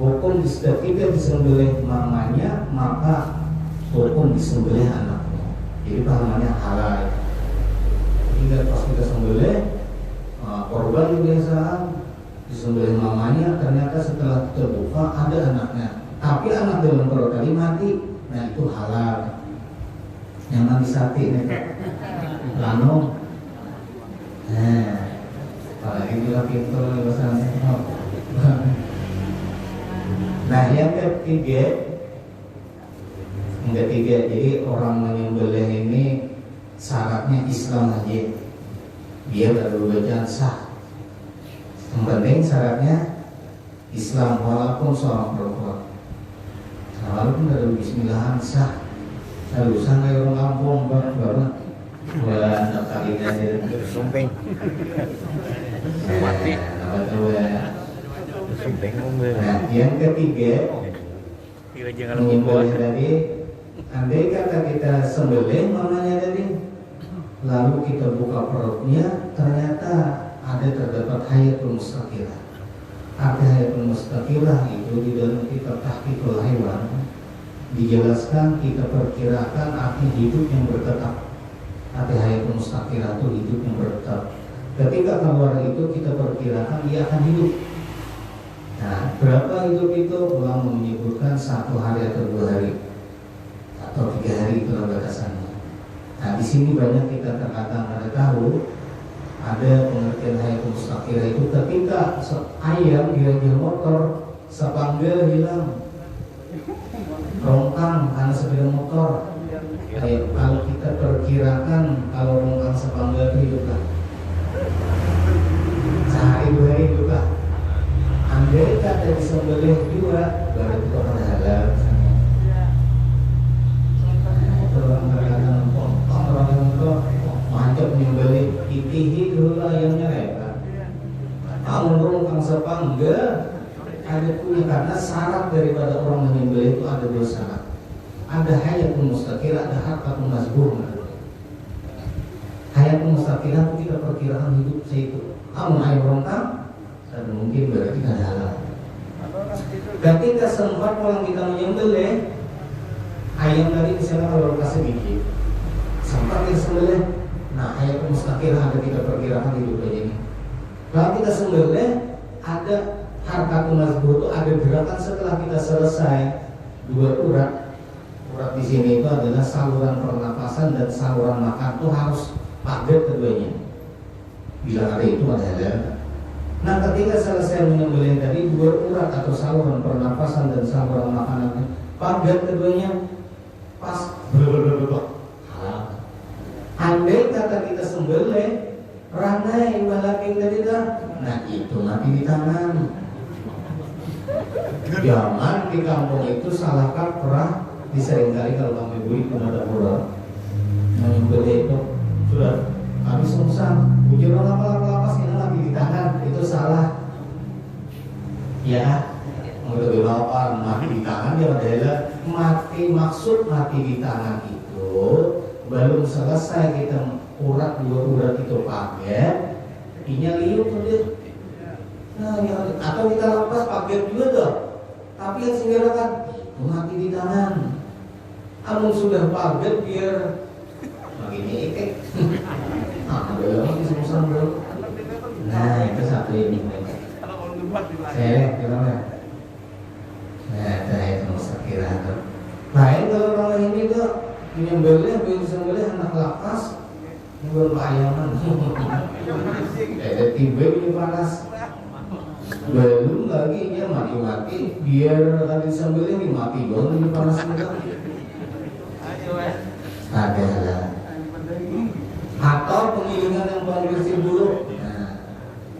Hukum ketika disembelih mamanya, maka hukum disembelih anaknya. Jadi pahamannya halal. Jadi pas kita sembelih korban kebiasaan disembelih mamanya, ternyata setelah kita buka ada anaknya, tapi anak dalam perut tadi mati. Nah itu halal. Yang mati sate nih lano. Apalagi bila pintu bahasanya. Nah yang ketiga, jadi orang menyembelih ini syaratnya Islam aja. Dia baru bacaan sah. Yang penting syaratnya Islam, walaupun seorang perempuan. Nah, walaupun dari bismillahan sah. Saya usah kayak orang kampung banget. Wah, kali aja Sumping. Mati. Sumping ngomong. Nah, yang ketiga, menyembelih tadi, andai kata kita sembelih mamanya tadi, lalu kita buka perutnya, ternyata ada terdapat hayatul mustaqillah. Arti hayatul mustaqillah itu di dalam kitab Tahqiqul Haiwan dijelaskan, kita perkirakan arti hidup yang bertetap. Arti hayatul mustaqillah itu hidup yang bertetap. Ketika keluar itu kita perkirakan dia akan hidup. Nah, berapa hidup itu? Ulama menyebutkan 1 hari atau 2 hari atau 3 hari, itulah batasannya. Nah, di sini banyak kita terkadang ada tahu ada pengertian hayatul mustaqillah itu ketika ayam diajak motor, sepanggil hilang, rongkang karena sepeda motor. Kalau kita perkirakan kalau rongkang sepanggil itu hiduplah sehari 2 hari hiduplah. Andai kata disembelih juga, berarti itu akan halal. Itu orang terkadang potong, orang mantap menyembelih titihi dulu ayamnya repot. Menurut kang sepangga ada punya, karena syarat daripada orang menyembelih itu ada 2 syarat. Ada hayatul mustaqillah, ada harkatul mazbur. Hayatul mustaqillah itu kita perkiraan hidup seitu. Ayam rongkang dan mungkin berarti ada halal. Ketika sempat orang kita menyembelih ayam tadi, misalnya kalau kasih gigi sempat kita sembelih, nah hayatul mustaqillah ada kita perkirakan hidup ini. Kalau kita sembelih ada harkatul mazbur, itu ada gerakan setelah kita selesai 2 urat. Urat di sini itu adalah saluran pernapasan dan saluran makan, itu harus padat keduanya. Bila ada itu ada halal. Nah ketika selesai menyembelih tadi 2 urat atau saluran pernapasan dan saluran makanan padat keduanya pas halal. Andai kata kita sembelih ranai balaping tadi dah, nah itu mati di tangan. Jangan di kampung itu salah kaprah. Diseringkali kalau kami beli pun ada orang menyembelih itu sudah habis sungsang, bujur lapas ini lagi di tangan, itu salah. Ya, menurut bapak mati di tangan dia adalah mati, maksud mati di tangan itu belum selesai kita urat dua urat itu pakai, inya liuk dia. Nah, ya, atau kita lepas pakai juga dong. Tapi yang segera kan mati di tangan. Amun sudah pakai biar begini ikek. Ah, belum bisa belum. Nah, itu satu ini. Gimana? Nah, itu mustakirah tuh. Lain kalau orang ini tuh menyembelih, menyembelih anak lapas, nyembelih ayaman. Ada tiba ini panas. Belum lagi dia mati-mati, biar tadi sembelih ini mati dong ini panas juga. Ada lah. Atau pengilingan yang pembersih dulu.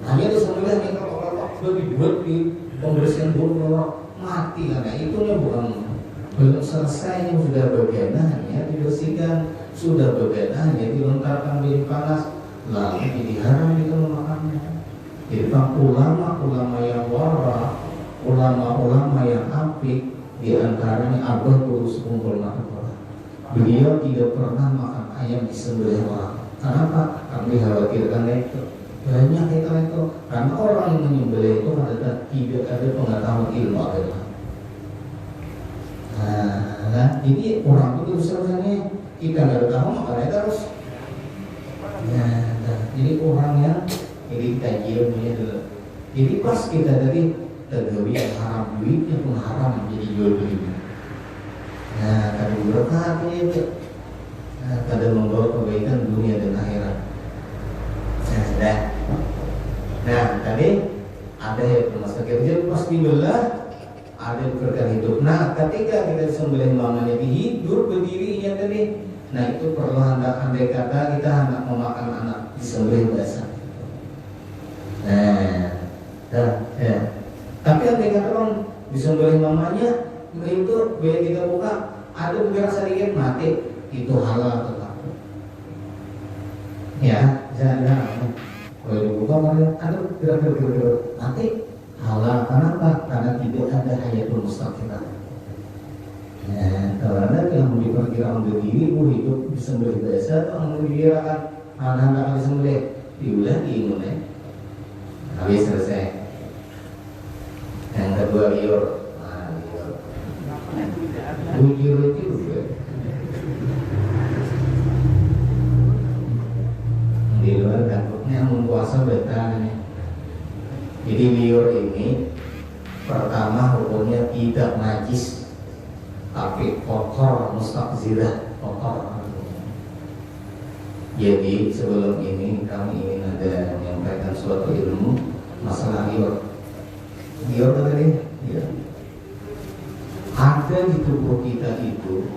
Hanya disembelih ini kalau dibuat di pembersihan bulu mati karena itunya bukan belum selesai yang sudah bagian hanya dibersihkan, sudah bagian hanya dilontarkan di panas, lalu diharam itu memakannya. Jadi ulama-ulama yang wara, ulama-ulama yang apik, diantaranya Abah Guru Sekumpul Makhluk. Beliau tidak pernah makan ayam disembelih orang. Kenapa? Kami khawatirkan itu. Banyak itu karena orang yang menyembelih itu adalah tidak ada pengetahuan ilmu agama. Nah, jadi orang itu sebenarnya kita nggak tahu makanya terus. Nah, jadi orang yang jadi kita ilmunya dulu. Jadi pas kita tadi tergawi yang haram duitnya pun haram jadi jual beli. Nah, kada berkah itu. Nah, kada membawa kebaikan dunia dan akhirat. Nah, tadi ada yang masakir jadi pas dibelah ada berkah hidup. Nah, ketika kita sembelih mamanya dihidup berdirinya tadi, nah itu perlu andai kata kita anak memakan anak disembelih basah. Nah, ya. Tapi andai kata orang disembelih mamanya itu biar kita buka ada bergerak sedikit mati itu halal tetap. Ya, jangan. Kalau dibuka malah ada gerak-gerak nanti halal. Kenapa? Karena tidak ada hayatul mustaqirah. Nah, kalau ada yang diperkirakan berdiri, hidup disembelih biasa atau menggirakan anak-anak disembelih diulah diimun habis selesai. Yang kedua liur, liur itu di luar dapurnya mempuasa bertanya. Jadi liur ini pertama hukumnya tidak najis tapi kotor, mustakzirah, kotor. Jadi sebelum ini kami ingin ada menyampaikan suatu ilmu masalah liur. Liur tadi, ya. Ada di tubuh kita itu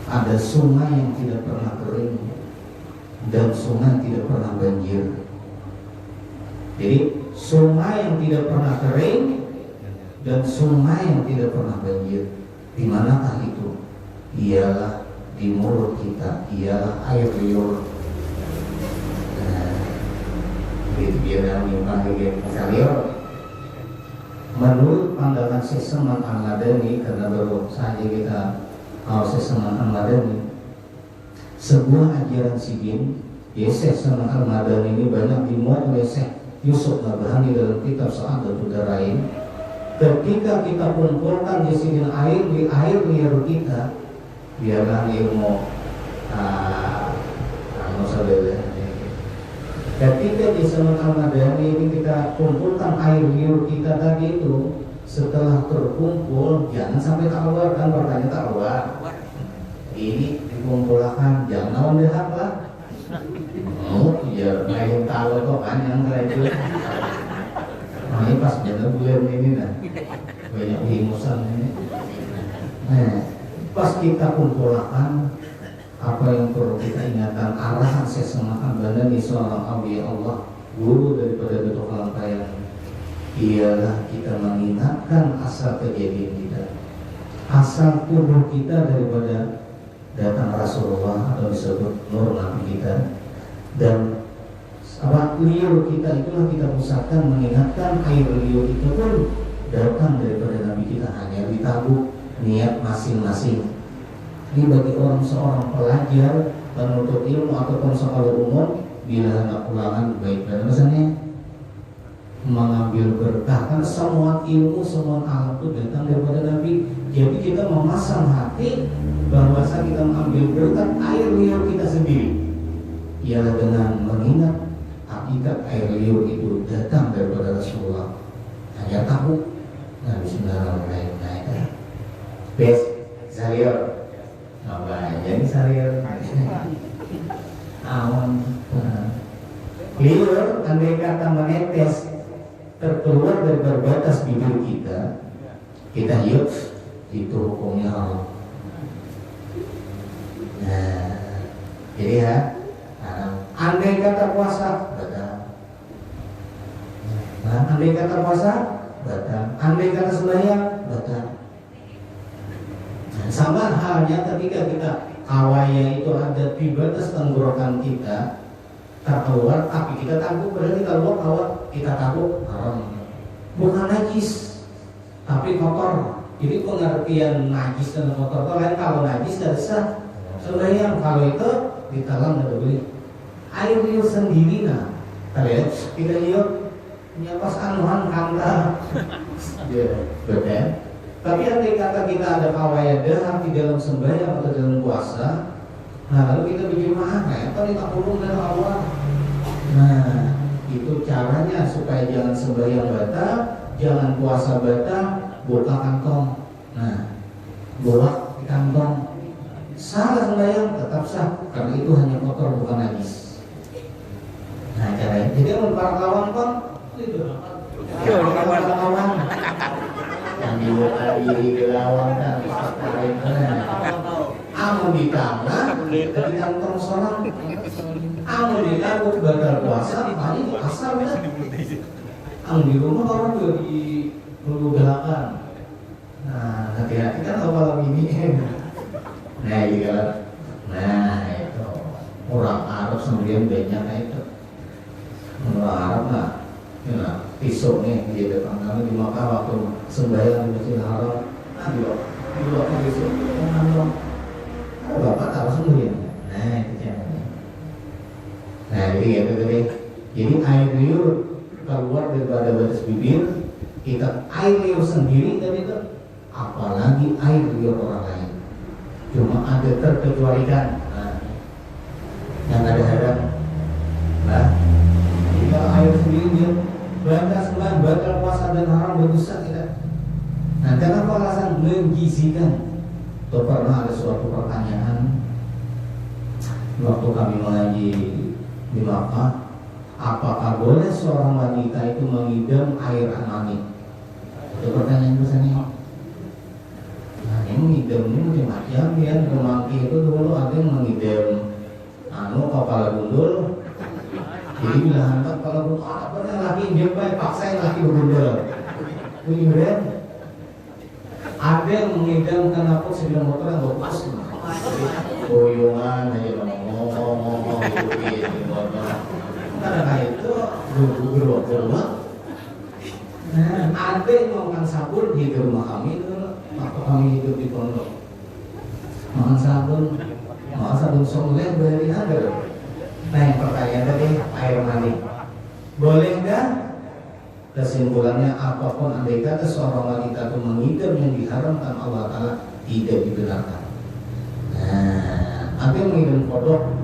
ada sungai yang tidak pernah kering dan sungai tidak pernah banjir. Jadi sungai yang tidak pernah kering dan sungai yang tidak pernah banjir, di manakah itu? Ialah di mulut kita, ialah air liur. Nah, itu biar dipanggil liur. Menurut pandangan Syekh Al-Madani, karena baru saja kita Syekh Al-Madani, sebuah ajaran Sidin, Syekh Al-Madani ini banyak dimuat oleh Syekh Yusuf Nabhani dalam kitab Sa'adatul Darain. Ketika kita kumpulkan di sini air di air liur kita, biarlah ilmu ketika di Sunan Al-Madani ini kita kumpulkan air liur kita tadi itu, setelah terkumpul jangan sampai keluar, kan pertanyaan tak keluar. Ini dikumpulkan jangan lawan dehak lah. Oh iya, main tahu kok kan yang itu. Nah, ini pas jalan bulan ini nah banyak himusan ini. Nah, pas kita kumpulkan apa yang perlu kita ingatkan, arahan Syekh Al-Madani seorang awliya Allah, guru daripada Datuk Langkayang, ialah kita mengingatkan asal kejadian kita, asal tubuh kita daripada datang Rasulullah atau disebut nur Nabi kita, dan Apa liur kita itulah kita pusatkan, mengingatkan air liur itu pun datang daripada Nabi kita, hanya ditabuk niat masing-masing. Ini bagi seorang pelajar, penuntut ilmu ataupun sekolah umum, bila hendak ulangan baik dan misalnya mengambil berkah, kan semua ilmu, semua alat itu datang daripada Nabi. Jadi kita memasang hati bahwasa kita mengambil berkat air liur kita sendiri, ialah dengan mengingat hakikat air liur itu datang daripada Rasulullah. Hanya tahu, nah bismillahirrahmanirrahim. Bes, Zalior, apa jadi Zalior? Awan, liur andai kata menetes terkeluar dari batas bibir kita yuk, itu hukumnya haram. Nah, jadi ya, andai kata puasa batal. Nah, andai kata puasa batal. Andai kata sembahyang batal. Nah, sama halnya ketika kita kawaya itu ada di batas tenggorokan kita terkeluar, tapi kita takut berarti kalau kawat kita takut haram. Bukan najis, tapi kotor. Jadi pengertian najis dan kotor itu lain. Kalau najis tidak sah sembahyang, kalau itu ditalam tidak boleh. Air liur sendiri nah, kalian kita lihat nyapas anuhan kanta, betul. Tapi andai kata kita ada kawaya dahar di dalam sembahyang atau dalam puasa, nah lalu kita bikin mana ya? Apa kita kurung dari awal? Nah itu caranya supaya jangan sembahyang batal, jangan puasa batal, buka kantong. Nah buat di kantong. Salah sembahyang tetap sah karena itu hanya kotor bukan najis. Nah caranya, jadi para kawan kan itu kawan yang dibuka diri ke lawan kan amu di tangan dari kantong seorang amu di tangan batal puasa tadi asal kan amu di rumah orang juga di belakang. Nah hati-hati kan awal ini. Nah iya, nah itu orang Arab sendirian banyak itu. Orang Arab lah, ya, pisau nih di depan kami di Makkah waktu sembahyang di Masjidil Haram. Di luar pisau, orang bapak tahu sendirian. Nah itu caranya. Nah jadi gitu tadi. Jadi air liur keluar daripada batas bibir, kita air liur sendiri tadi itu, apalagi air liur orang lain. Cuma ada terkecualikan, nah, yang ada haram, nah, jika air sendiri dia batal puasa dan haram berdosa tidak. Nah, kenapa alasan menggizikan? Tuh pernah ada suatu pertanyaan waktu kami mengaji di Makkah, apakah boleh seorang wanita itu mengidam air mani? Itu pertanyaan biasanya. Nah ini mengidam ini macam-macam ya. Memangki itu dulu ada yang mengidam kepala gundul. Jadi bila hantar kepala gundul, apa yang laki jempai paksain laki gundul. Kemudian ada yang mengidam kenapa sepeda motor yang lepas. Boyongan aja ngomong gitu. Karena kayak itu gerok-gerok. Nah ada yang makan sabun di rumah kami itu. Waktu kami hidup di pondok, makan sabun soleh dari ada. Nah yang pertanyaan tadi air mani, boleh nggak? Kesimpulannya apapun andai kata seorang wanita itu mengidam yang diharamkan Allah Taala tidak dibenarkan. Nah ada yang mengidam kodok.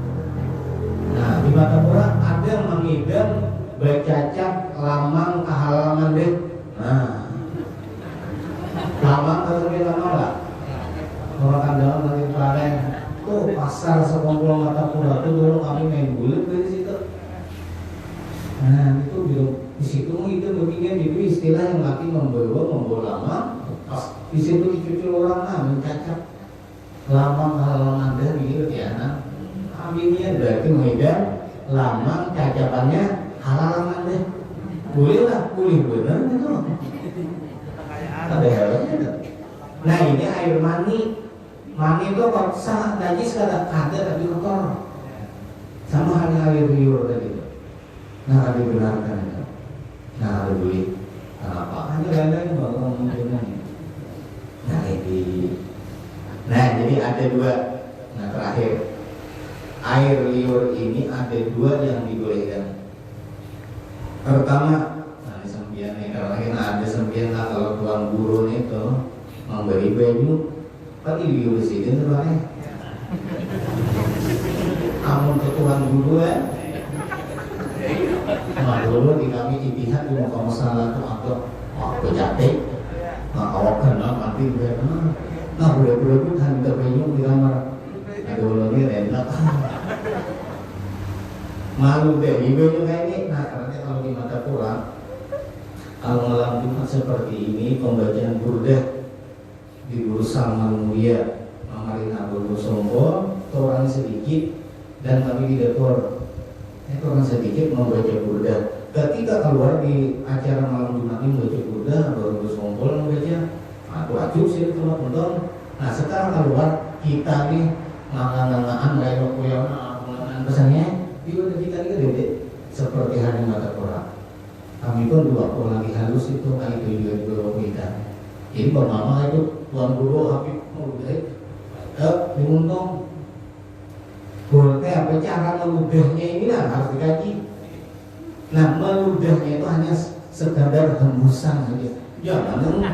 Nah di mata Quran ada yang mengidam baik cacat, lamang, kehalaman deh. Nah lama atau lebih lama lah orang kandangan dari Klaren tuh pasar sekompol mata pura itu dulu kami main bulat dari situ. Nah itu di situ itu begini itu istilah yang laki membawa lama pas di situ dicuci orang mencacat lama halaman ada gitu ya. Nah aminnya berarti mengidam lama cacapannya halaman deh boleh lah boleh benar itu. Ada herannya. Nah ini air mani itu kok sangat najis kadang ada tapi kotor. Sama halnya air liur tadi. Nah dibenarkan itu. Nah beli apa hanya lain-lain bahwa mungkinnya. Nah ini. Nah jadi ada dua. Nah terakhir air liur ini ada dua yang dibolehkan. Pertama, nah di sempian nih karena ada sempian lah kalau tuan guru itu memberi baju, pasti diurusin sebenarnya. Amun ke tuan guru ya. Nah dulu di kami itihad di muka masalah itu aku jatuh, nah awak kena mati benar. Nah boleh pun hanya terpenyum di kamar. Ada ulangnya enak. Malu deh, ibu juga ini. Nah karena kalau di mata Quran, kalau malam Jumat seperti ini pembacaan burdah di Bursa Mulia, Mamarina Bulu Sombol, orang sedikit dan kami di dekor. Itu orang sedikit membaca burdah. Ketika keluar di acara malam Jumat ini membaca burdah, baru Sombol membaca. Aku acuh sih teman nonton. Nah sekarang keluar kita nih ngangan-ngangan lewat pesannya. Juga kita ini gede seperti hari mata Quran. Kami pun dua puluh lagi halus itu kali itu juga kita. Jadi mama itu tuan guru Habib mau baik, dimuntong. Boleh apa cara meludahnya ini lah harus dikaji. Nah meludahnya itu hanya sekadar hembusan saja. Jangan.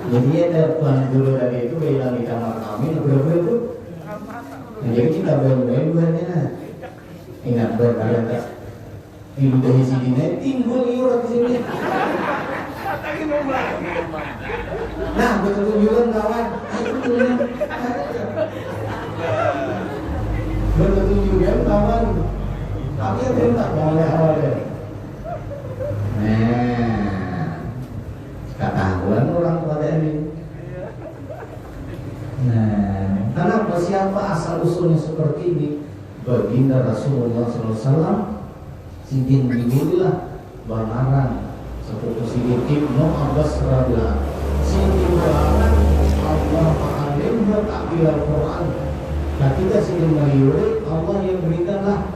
Jadi ada tuan guru tadi itu bilang di kamar kami, berapa nah, jadi kita bayang-bayang buahnya. Ingat berkalian tak? Ibu dari sini timbul liur di sini. Nah betul-betul kawan. Betul-betul kawan. Tapi yang belum tak boleh awalnya. Nah, ketahuan orang tua ini. Nah, kenapa siapa asal usulnya seperti ini? Baginda Rasulullah SAW, Sidin Bibulilah, Banaran, sepupu Sidin Ibnu Abbas Rabilah, Sidin Banaran, Allah Ma'alimah Ta'bil Al-Quran. Ketika Sidin Mayuri, Allah yang berikanlah.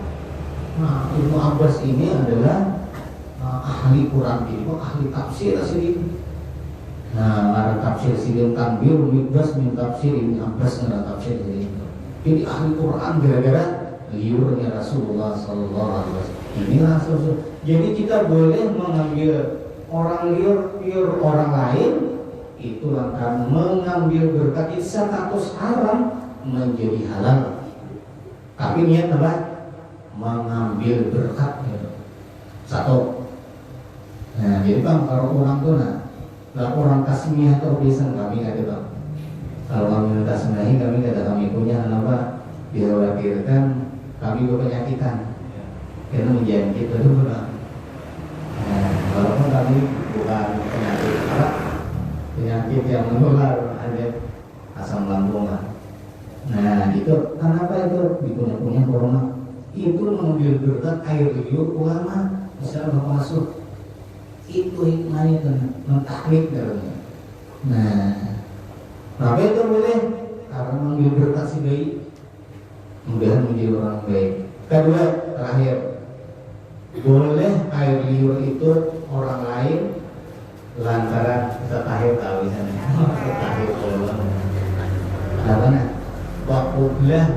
Nah, Ibnu Abbas ini adalah ahli Quran, ini ahli tafsir Sidin. Nah, ada tafsir Sidin Tanbir, Mikbas min tafsir Ibnu Abbas ada tafsir ini. Jadi ahli Quran gara-gara liurnya Rasulullah Sallallahu Alaihi Wasallam. Inilah sesuatu. Jadi kita boleh mengambil orang liur orang lain itu akan mengambil berkat itu status haram menjadi halal. Tapi niat apa? Mengambil berkat. Satu. Nah, jadi bang kalau orang tuh nah orang tasmiyah atau biasa kami ada bang. Kalau kami tasmiyahi kami ada kami punya apa? Dikhawatirkan kami berpenyakitan karena menjangkit itu bang. Nah, walaupun kami bukan penyakit yang menular ada asam lambung lah. Nah itu kenapa itu punya corona? Itu mengambil berkat air liur ulama bisa masuk. Itu hikmahnya itu mentahlik dalamnya. Nah, kenapa itu boleh? Karena mengambil berkat si bayi, mudah menjadi orang baik. Kedua, terakhir, boleh air liur itu orang lain lantaran setahir kawisan. Setahir kolon. Karena bakublah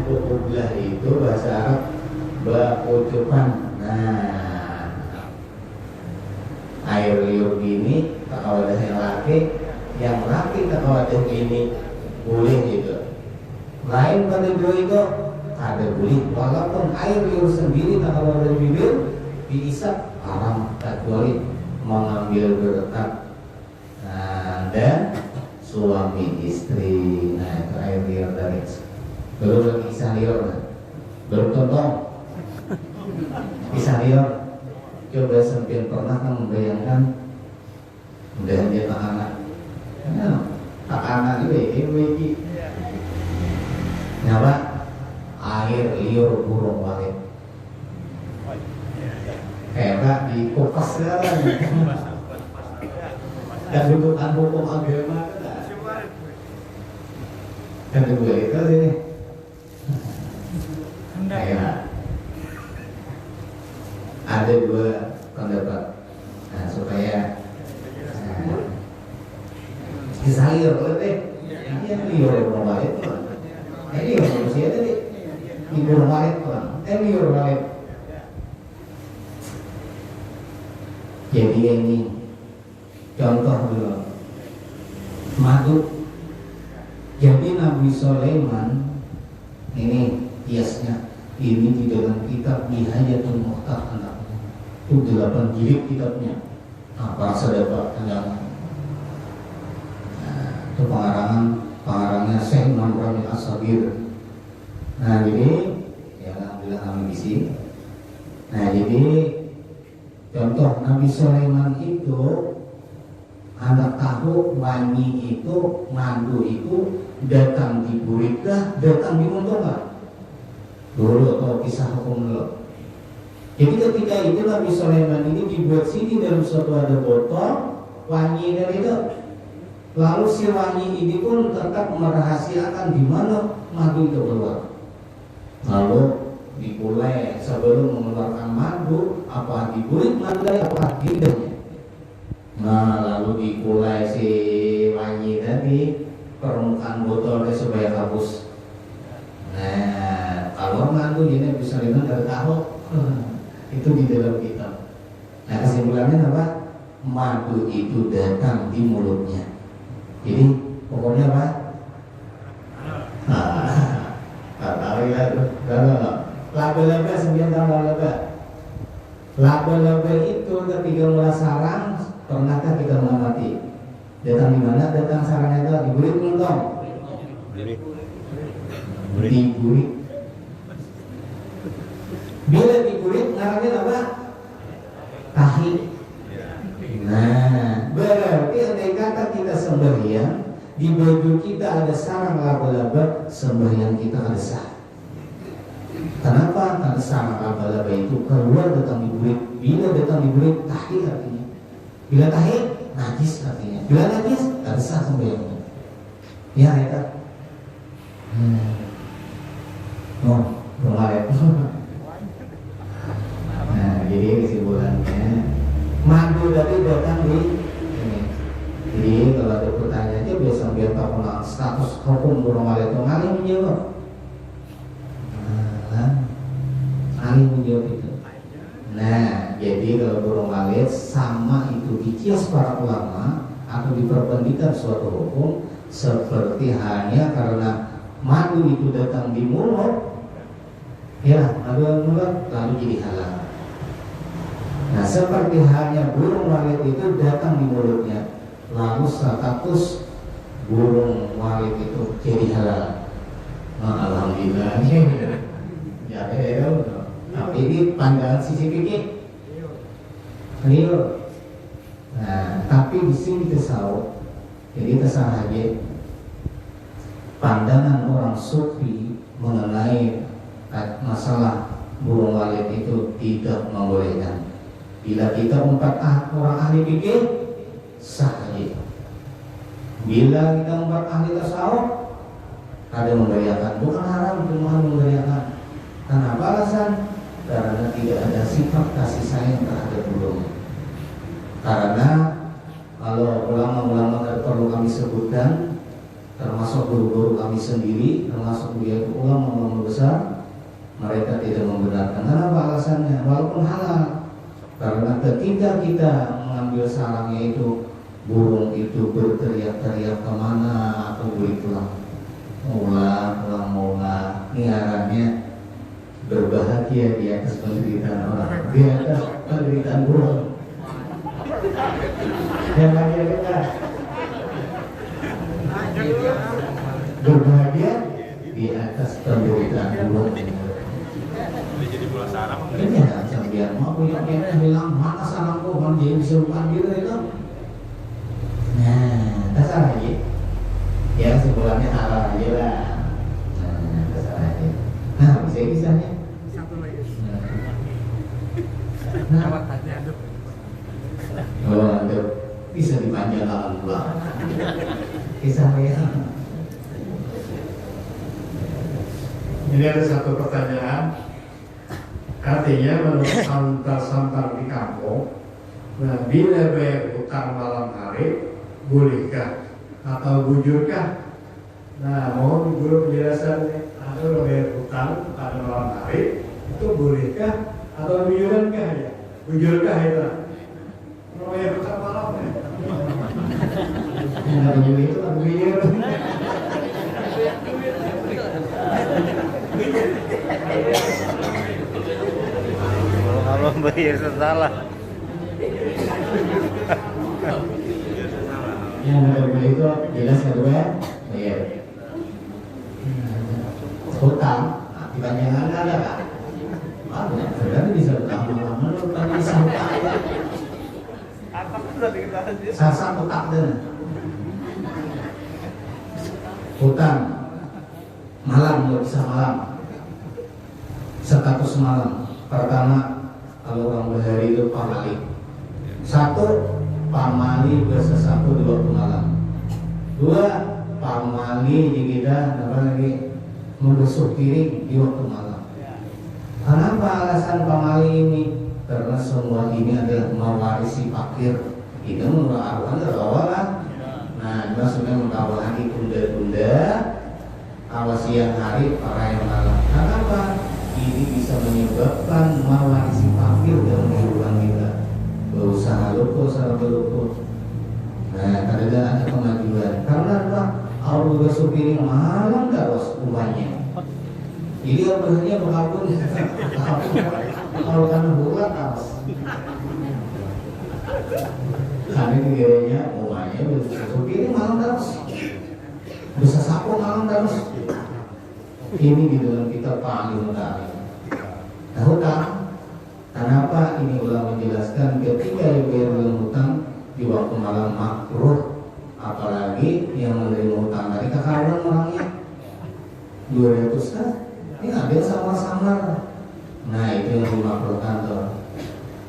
itu bahasa Arab bakucupan. Nah, air liur ini tak kawadah yang laki tak kawadah ini boleh gitu. Lain pada dua itu ada boleh. Walaupun air liur sendiri tak kawadah bibir diisap haram kecuali mengambil berkat dan suami istri. Nah itu air liur dari belum kisah liur, belum contoh kisah liur. Coba sampai pernah kan membayangkan udah dia tak anak, tak anak ini nyapa air liur burung walet kayak di kopas sekarang dan butuhkan hukum agama dan kedua itu ini kayak ada dua pendapat. Nah, supaya disayur oleh teh. Iya, liur balik tuh. Ini manusia tadi. Liur balik tuh. Liur balik. Jadi ini contoh dulu. Madu. Jadi Nabi Sulaiman ini kiasnya ini di dalam kitab Nihayatul Muhtar anaknya itu 8 jilid kitabnya. Para sahabat panjang. Nah, itu pengarangnya Syekh Imam Rami As-Sagir. Nah, jadi ya alhamdulillah kami bisi. Nah, jadi contoh Nabi Sulaiman itu anak tahu wangi itu madu itu datang di Burikah, datang di Muntah dulu atau kisah hukum dulu. Jadi ketika itu Nabi Sulaiman ini dibuat sini dalam suatu ada botol wangi dari itu. Lalu si wangi ini pun tetap merahasiakan di mana madu itu keluar. Lalu dipulai sebelum mengeluarkan madu apa diburik madu apa tidaknya. Nah, lalu dipulai si wangi tadi permukaan botolnya supaya hapus. Nah, kalau madu ini bisa lihat dari tahu itu di dalam kitab. Nah, kesimpulannya apa? Madu itu datang di mulutnya. Jadi pokoknya apa? Tahu ya, laba-laba 9 tahun laba. Laba-laba itu ketika mulai sarang, pernahkah kita mengamati? Datang di mana? Datang sarangnya itu diburit belum? Diburit. Bila diburit, ngarangnya apa? Tahi. Nah, berarti andai kata kita sembahyang, di baju kita ada sarang laba-laba, sembahyang kita ada sah. Kenapa? Karena sarang laba-laba itu keluar datang diburit. Bila datang diburit, tahi artinya. Bila tahi, najis artinya. Bila najis, ada sah sembahyangnya. Ya, ya. Oh, kemarin. Nah, jadi kesimpulannya madu tadi datang di ini. Jadi kalau ada pertanyaannya biasa biar tahu status hukum burung walet itu ngalih menjawab. Ngalih menjawab itu. Nah, jadi kalau burung walet sama itu dikias para ulama atau diperbandingkan suatu hukum seperti hanya karena madu itu datang di mulut, ya madu mulut lalu jadi halal. Nah, seperti halnya burung walet itu datang di mulutnya, lalu status burung walet itu jadi halal. Nah, alhamdulillah. Ya, tapi ini pandangan sisi fikih. Keliru. Nah, tapi di sini tasawuf. Jadi tasawuf aja. Pandangan orang sufi mengenai masalah burung walet itu tidak membolehkan. Bila kita orang ahli fikih sah aja. Bila kita ahli tasawuf ada membahayakan, bukan haram, cuma membahayakan. Kenapa alasan? Karena tidak ada sifat kasih sayang terhadap burung. Karena kalau ulama-ulama yang perlu kami sebutkan, termasuk guru-guru kami sendiri, termasuk beliau ulama-ulama besar, mereka tidak membenarkan. Kenapa alasannya? Walaupun halal. Karena ketika kita mengambil sarangnya itu, burung itu berteriak-teriak kemana atau berpulang, pulang, niarannya berbahagia di atas penderitaan orang, di atas penderitaan burung. Yang lagi kita berbahagia di atas penderitaan burung. Jadi bola sarang. Ini ada biar mau punya bilang mana sarangku kan jadi disuruhkan gitu itu. Nah, dasar aja. Ya sebulannya halal aja lah. Nah, dasar aja. Nah, bisa-bisanya. Satu lagi. Nah, Aduk. oh, aduk. Bisa dipanjang alhamdulillah. Kisah ya. Ini ada satu pertanyaan. Artinya menurut santar-santar di kampung, nah bila bayar hutang malam hari, bolehkah atau bujurkah? Nah, mohon guru penjelasan nih, atau bayar hutang pada malam hari itu bolehkah atau bujurankah ya? Bujurkah itu? Kalau bayar hutang malam ya? Nah, bujur itu kan bujur. Kalau bayar salah. Yang kedua itu jelas kedua bayar. Hutang, kepanjangan ada kan? Ada, berarti bisa hutang malam, berarti bisa hutang. Sasang hutang deh. Hutang malam, nggak bisa malam. Status malam. Pertama, kalau orang berhari itu pamali. Satu, pamali bersesapu di waktu malam. Dua, pamali di kita apa lagi membasuh piring di waktu malam. Kenapa alasan pamali ini? Karena semua ini adalah mewarisi fakir. Itu menurut Al-Quran adalah nah, maksudnya mengawali tunda-tunda awal siang hari para yang malam. Kenapa? Ini bisa menyebabkan mewarisi fakir dalam kehidupan kita. Berusaha lupa, usaha berlupa. Nah, kadang-kadang ada kemajuan. Karena apa? Allah basuh piring malam terus umpamanya. Jadi sebenarnya berkabun. Kalau kan bulat terus. Kami tiganya umpamanya basuh piring malam terus. Bisa sapu malam terus. Ini di dalam kita paling utama. Nah, hutang. Kenapa ini ulama menjelaskan ketika bayar hutang di waktu malam makruh, apalagi yang menerima hutang dari kekaruan orangnya 200 kan? Ini ada samar-samar. Nah, itu yang dimakruhkan tuh.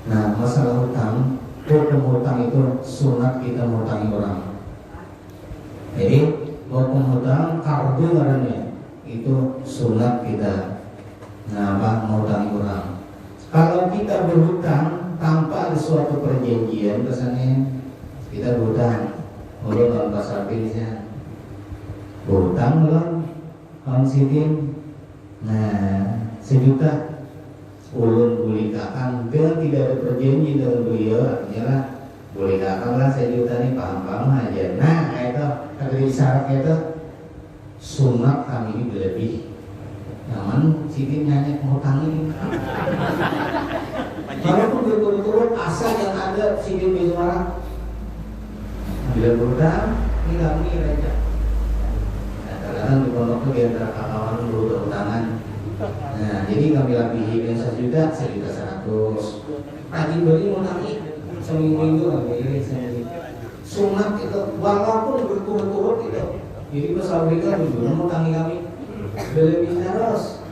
Nah, masalah hutang, hukum hutang itu sunat kita menghutangi orang. Jadi hukum hutang kardu namanya. Itu sunat kita menghutangi orang. Kalau kita berhutang tanpa ada suatu perjanjian, kesannya kita berhutang, mulai dalam pasar bisnisnya, berhutang belum, Bang Sidin, nah 1 juta, ulun boleh kakang, dengan tidak ada perjanjian dengan beliau, artinya lah boleh kakang lah 1 juta nih, paham-paham aja. Nah itu ada isyarat itu. Sunat kami ini berlebih. Namun Sidin nyanyi hutang ini. Walaupun berturut-turut asal yang ada Sidin di Semarang. Bila berhutang, ini kami aja. Nah, kadang-kadang di pondok itu di antara kawan berhutang-hutangan. Nah, jadi kami lebihi yang 1 juta, 1.100.000. Rajin beli hutangi seminggu kami sunat itu, walaupun berturut-turut itu. Jadi pas Amerika juga mengutangi kami berlebih terus.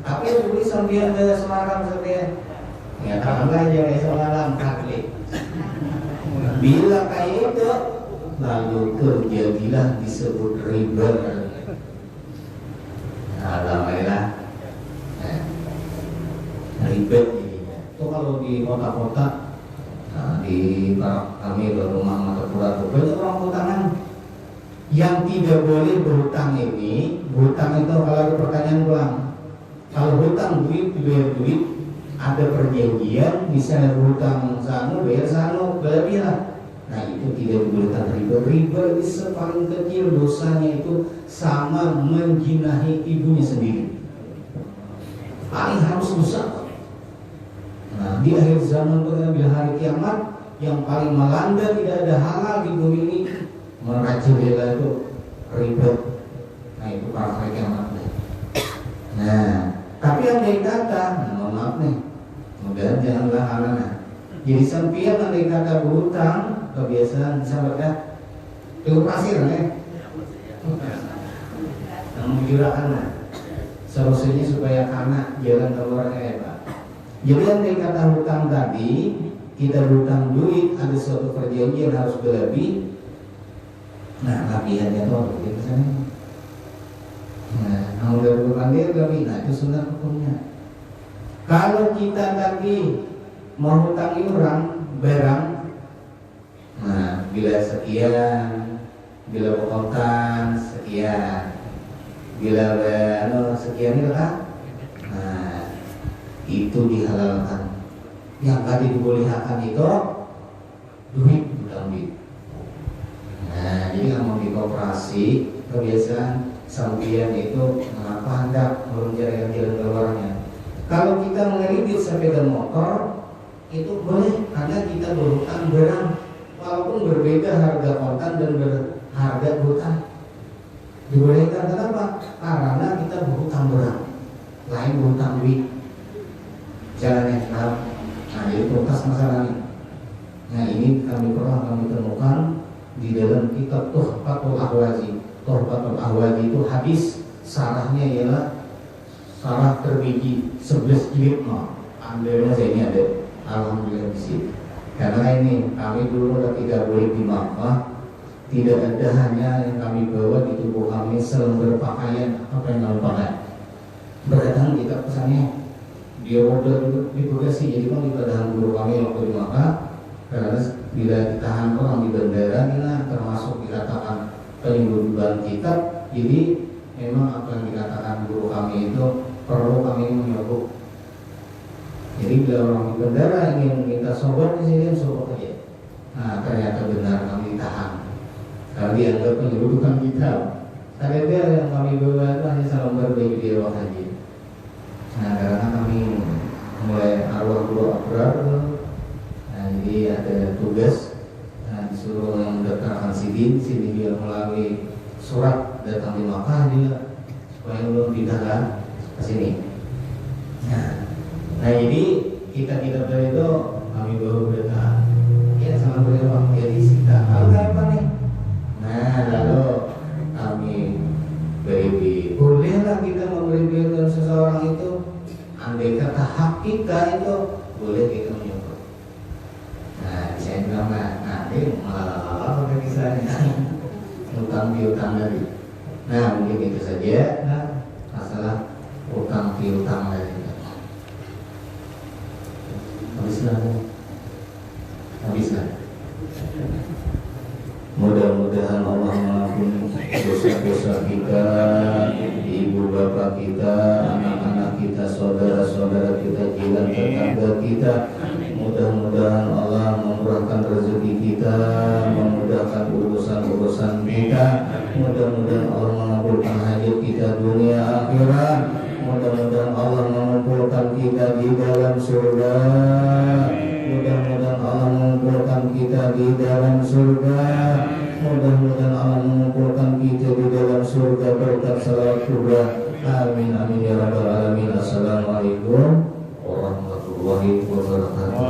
Tapi yang beli sambil ada Semarang sampai ya kapan aja kayak Semarang kaki. Bila kayak itu lalu terjadilah disebut riba. Alhamdulillah. Riba jadinya. Itu kalau di kota-kota, di barak kami berumah Matapura itu banyak orang hutangan. Yang tidak boleh berhutang ini, berhutang itu kalau ada pertanyaan ulang. Kalau hutang duit, bayar duit, ada perjanjian, misalnya berhutang sanu, bayar sanu, berlebihan. Nah itu tidak dibolehkan riba. Riba itu paling kecil dosanya itu sama menjinahi ibunya sendiri. Paling harus dosa. Nah di akhir zaman bila hari kiamat yang paling melanda tidak ada halal di bumi ini. Merajalela itu ribet. Nah itu para kiamat. Nah tapi yang dia kata, mohon maaf nih, mudah janganlah anak. Jadi sampian yang dia kata berhutang kebiasaan sahabat itu pasir nih. Yang menjurahkan solusinya supaya karena jalan keluarnya Pak. Jadi yang dia kata hutang tadi, kita berhutang duit ada suatu perjanjian harus berlebih. Nah, latihannya tuh gitu sana. Nah, kalau udah berpandir lebih, nah itu sunnah hukumnya. Kalau kita tadi mau hutang iuran barang, nah bila sekian, bila pokokan sekian, bila sekian itu kan, nah itu dihalalkan. Yang tadi dibolehkan itu duit, hutang duit. Nah jadi kalau di koperasi kebiasaan sampian itu mengapa hendak mencari jalan keluarnya. Kalau kita mengeredit sepeda motor itu boleh karena kita berhutang barang, walaupun berbeda harga kontan dan harga hutang. Dibolehkan kenapa? Karena kita berhutang barang, lain berhutang duit. Jalannya nah jadi tuntas masalah ini. Nah ini kami temukan di dalam kitab Tuhfatul Ahwazi. Tuhfatul Ahwazi itu hadis sarahnya ialah sarah terbiji 11 jilid. Alhamdulillah saya ini ada, alhamdulillah di sini. Karena ini kami dulu tidak boleh di Makkah, tidak ada hanya yang kami bawa di tubuh kami selembar pakaian apa yang kami pakai. Berdatang kita pesannya dia order di bagasi, jadi kan di badan guru kami waktu di Makkah. Karena bila ditahan orang di bandara, kita termasuk dikatakan penimbulan kitab. Jadi memang apa yang dikatakan guru kami itu perlu kami menyogok. Jadi bila orang di bandara ingin minta sobat di sini, sobat aja. Nah ternyata benar kami ditahan karena dianggap penyebutan kitab. Ternyata yang kami bawa itu hanya salambar bagi dia haji. Nah karena kami mulai arwah guru abrar, nah jadi ada tugas, nah disuruh yang mendaftarkan sidin dia melalui surat datang di Makkah dia supaya belum pindahkan ke sini. Nah jadi kita dari itu kami bawa berita ya sama berita jadi kita kalau apa nih. Nah lalu kami beri bolehlah kita memberi biaya seseorang itu andai kata hak kita itu boleh kita menyebut. Nah saya bilang nanti malah pakai kisahnya utang piutang tadi. Nah mungkin itu saja. Nah masalah utang piutang tadi. Habislah. Mudah-mudahan Allah mengampuni dosa-dosa kita, ibu bapak kita, anak-anak kita, saudara-saudara kita, jiran tetangga kita. Mudah-mudahan Allah memurahkan rezeki kita, memudahkan urusan-urusan kita. Mudah-mudahan Allah mengabulkan hajat kita dunia akhirat. Mudah-mudahan Allah mengumpulkan kita di dalam surga. Mudah-mudahan Allah mengumpulkan kita di dalam surga. Mudah-mudahan Allah mengumpulkan kita di dalam surga berkat salawat surga. Amin amin ya rabbal alamin. Assalamualaikum warahmatullahi wabarakatuh.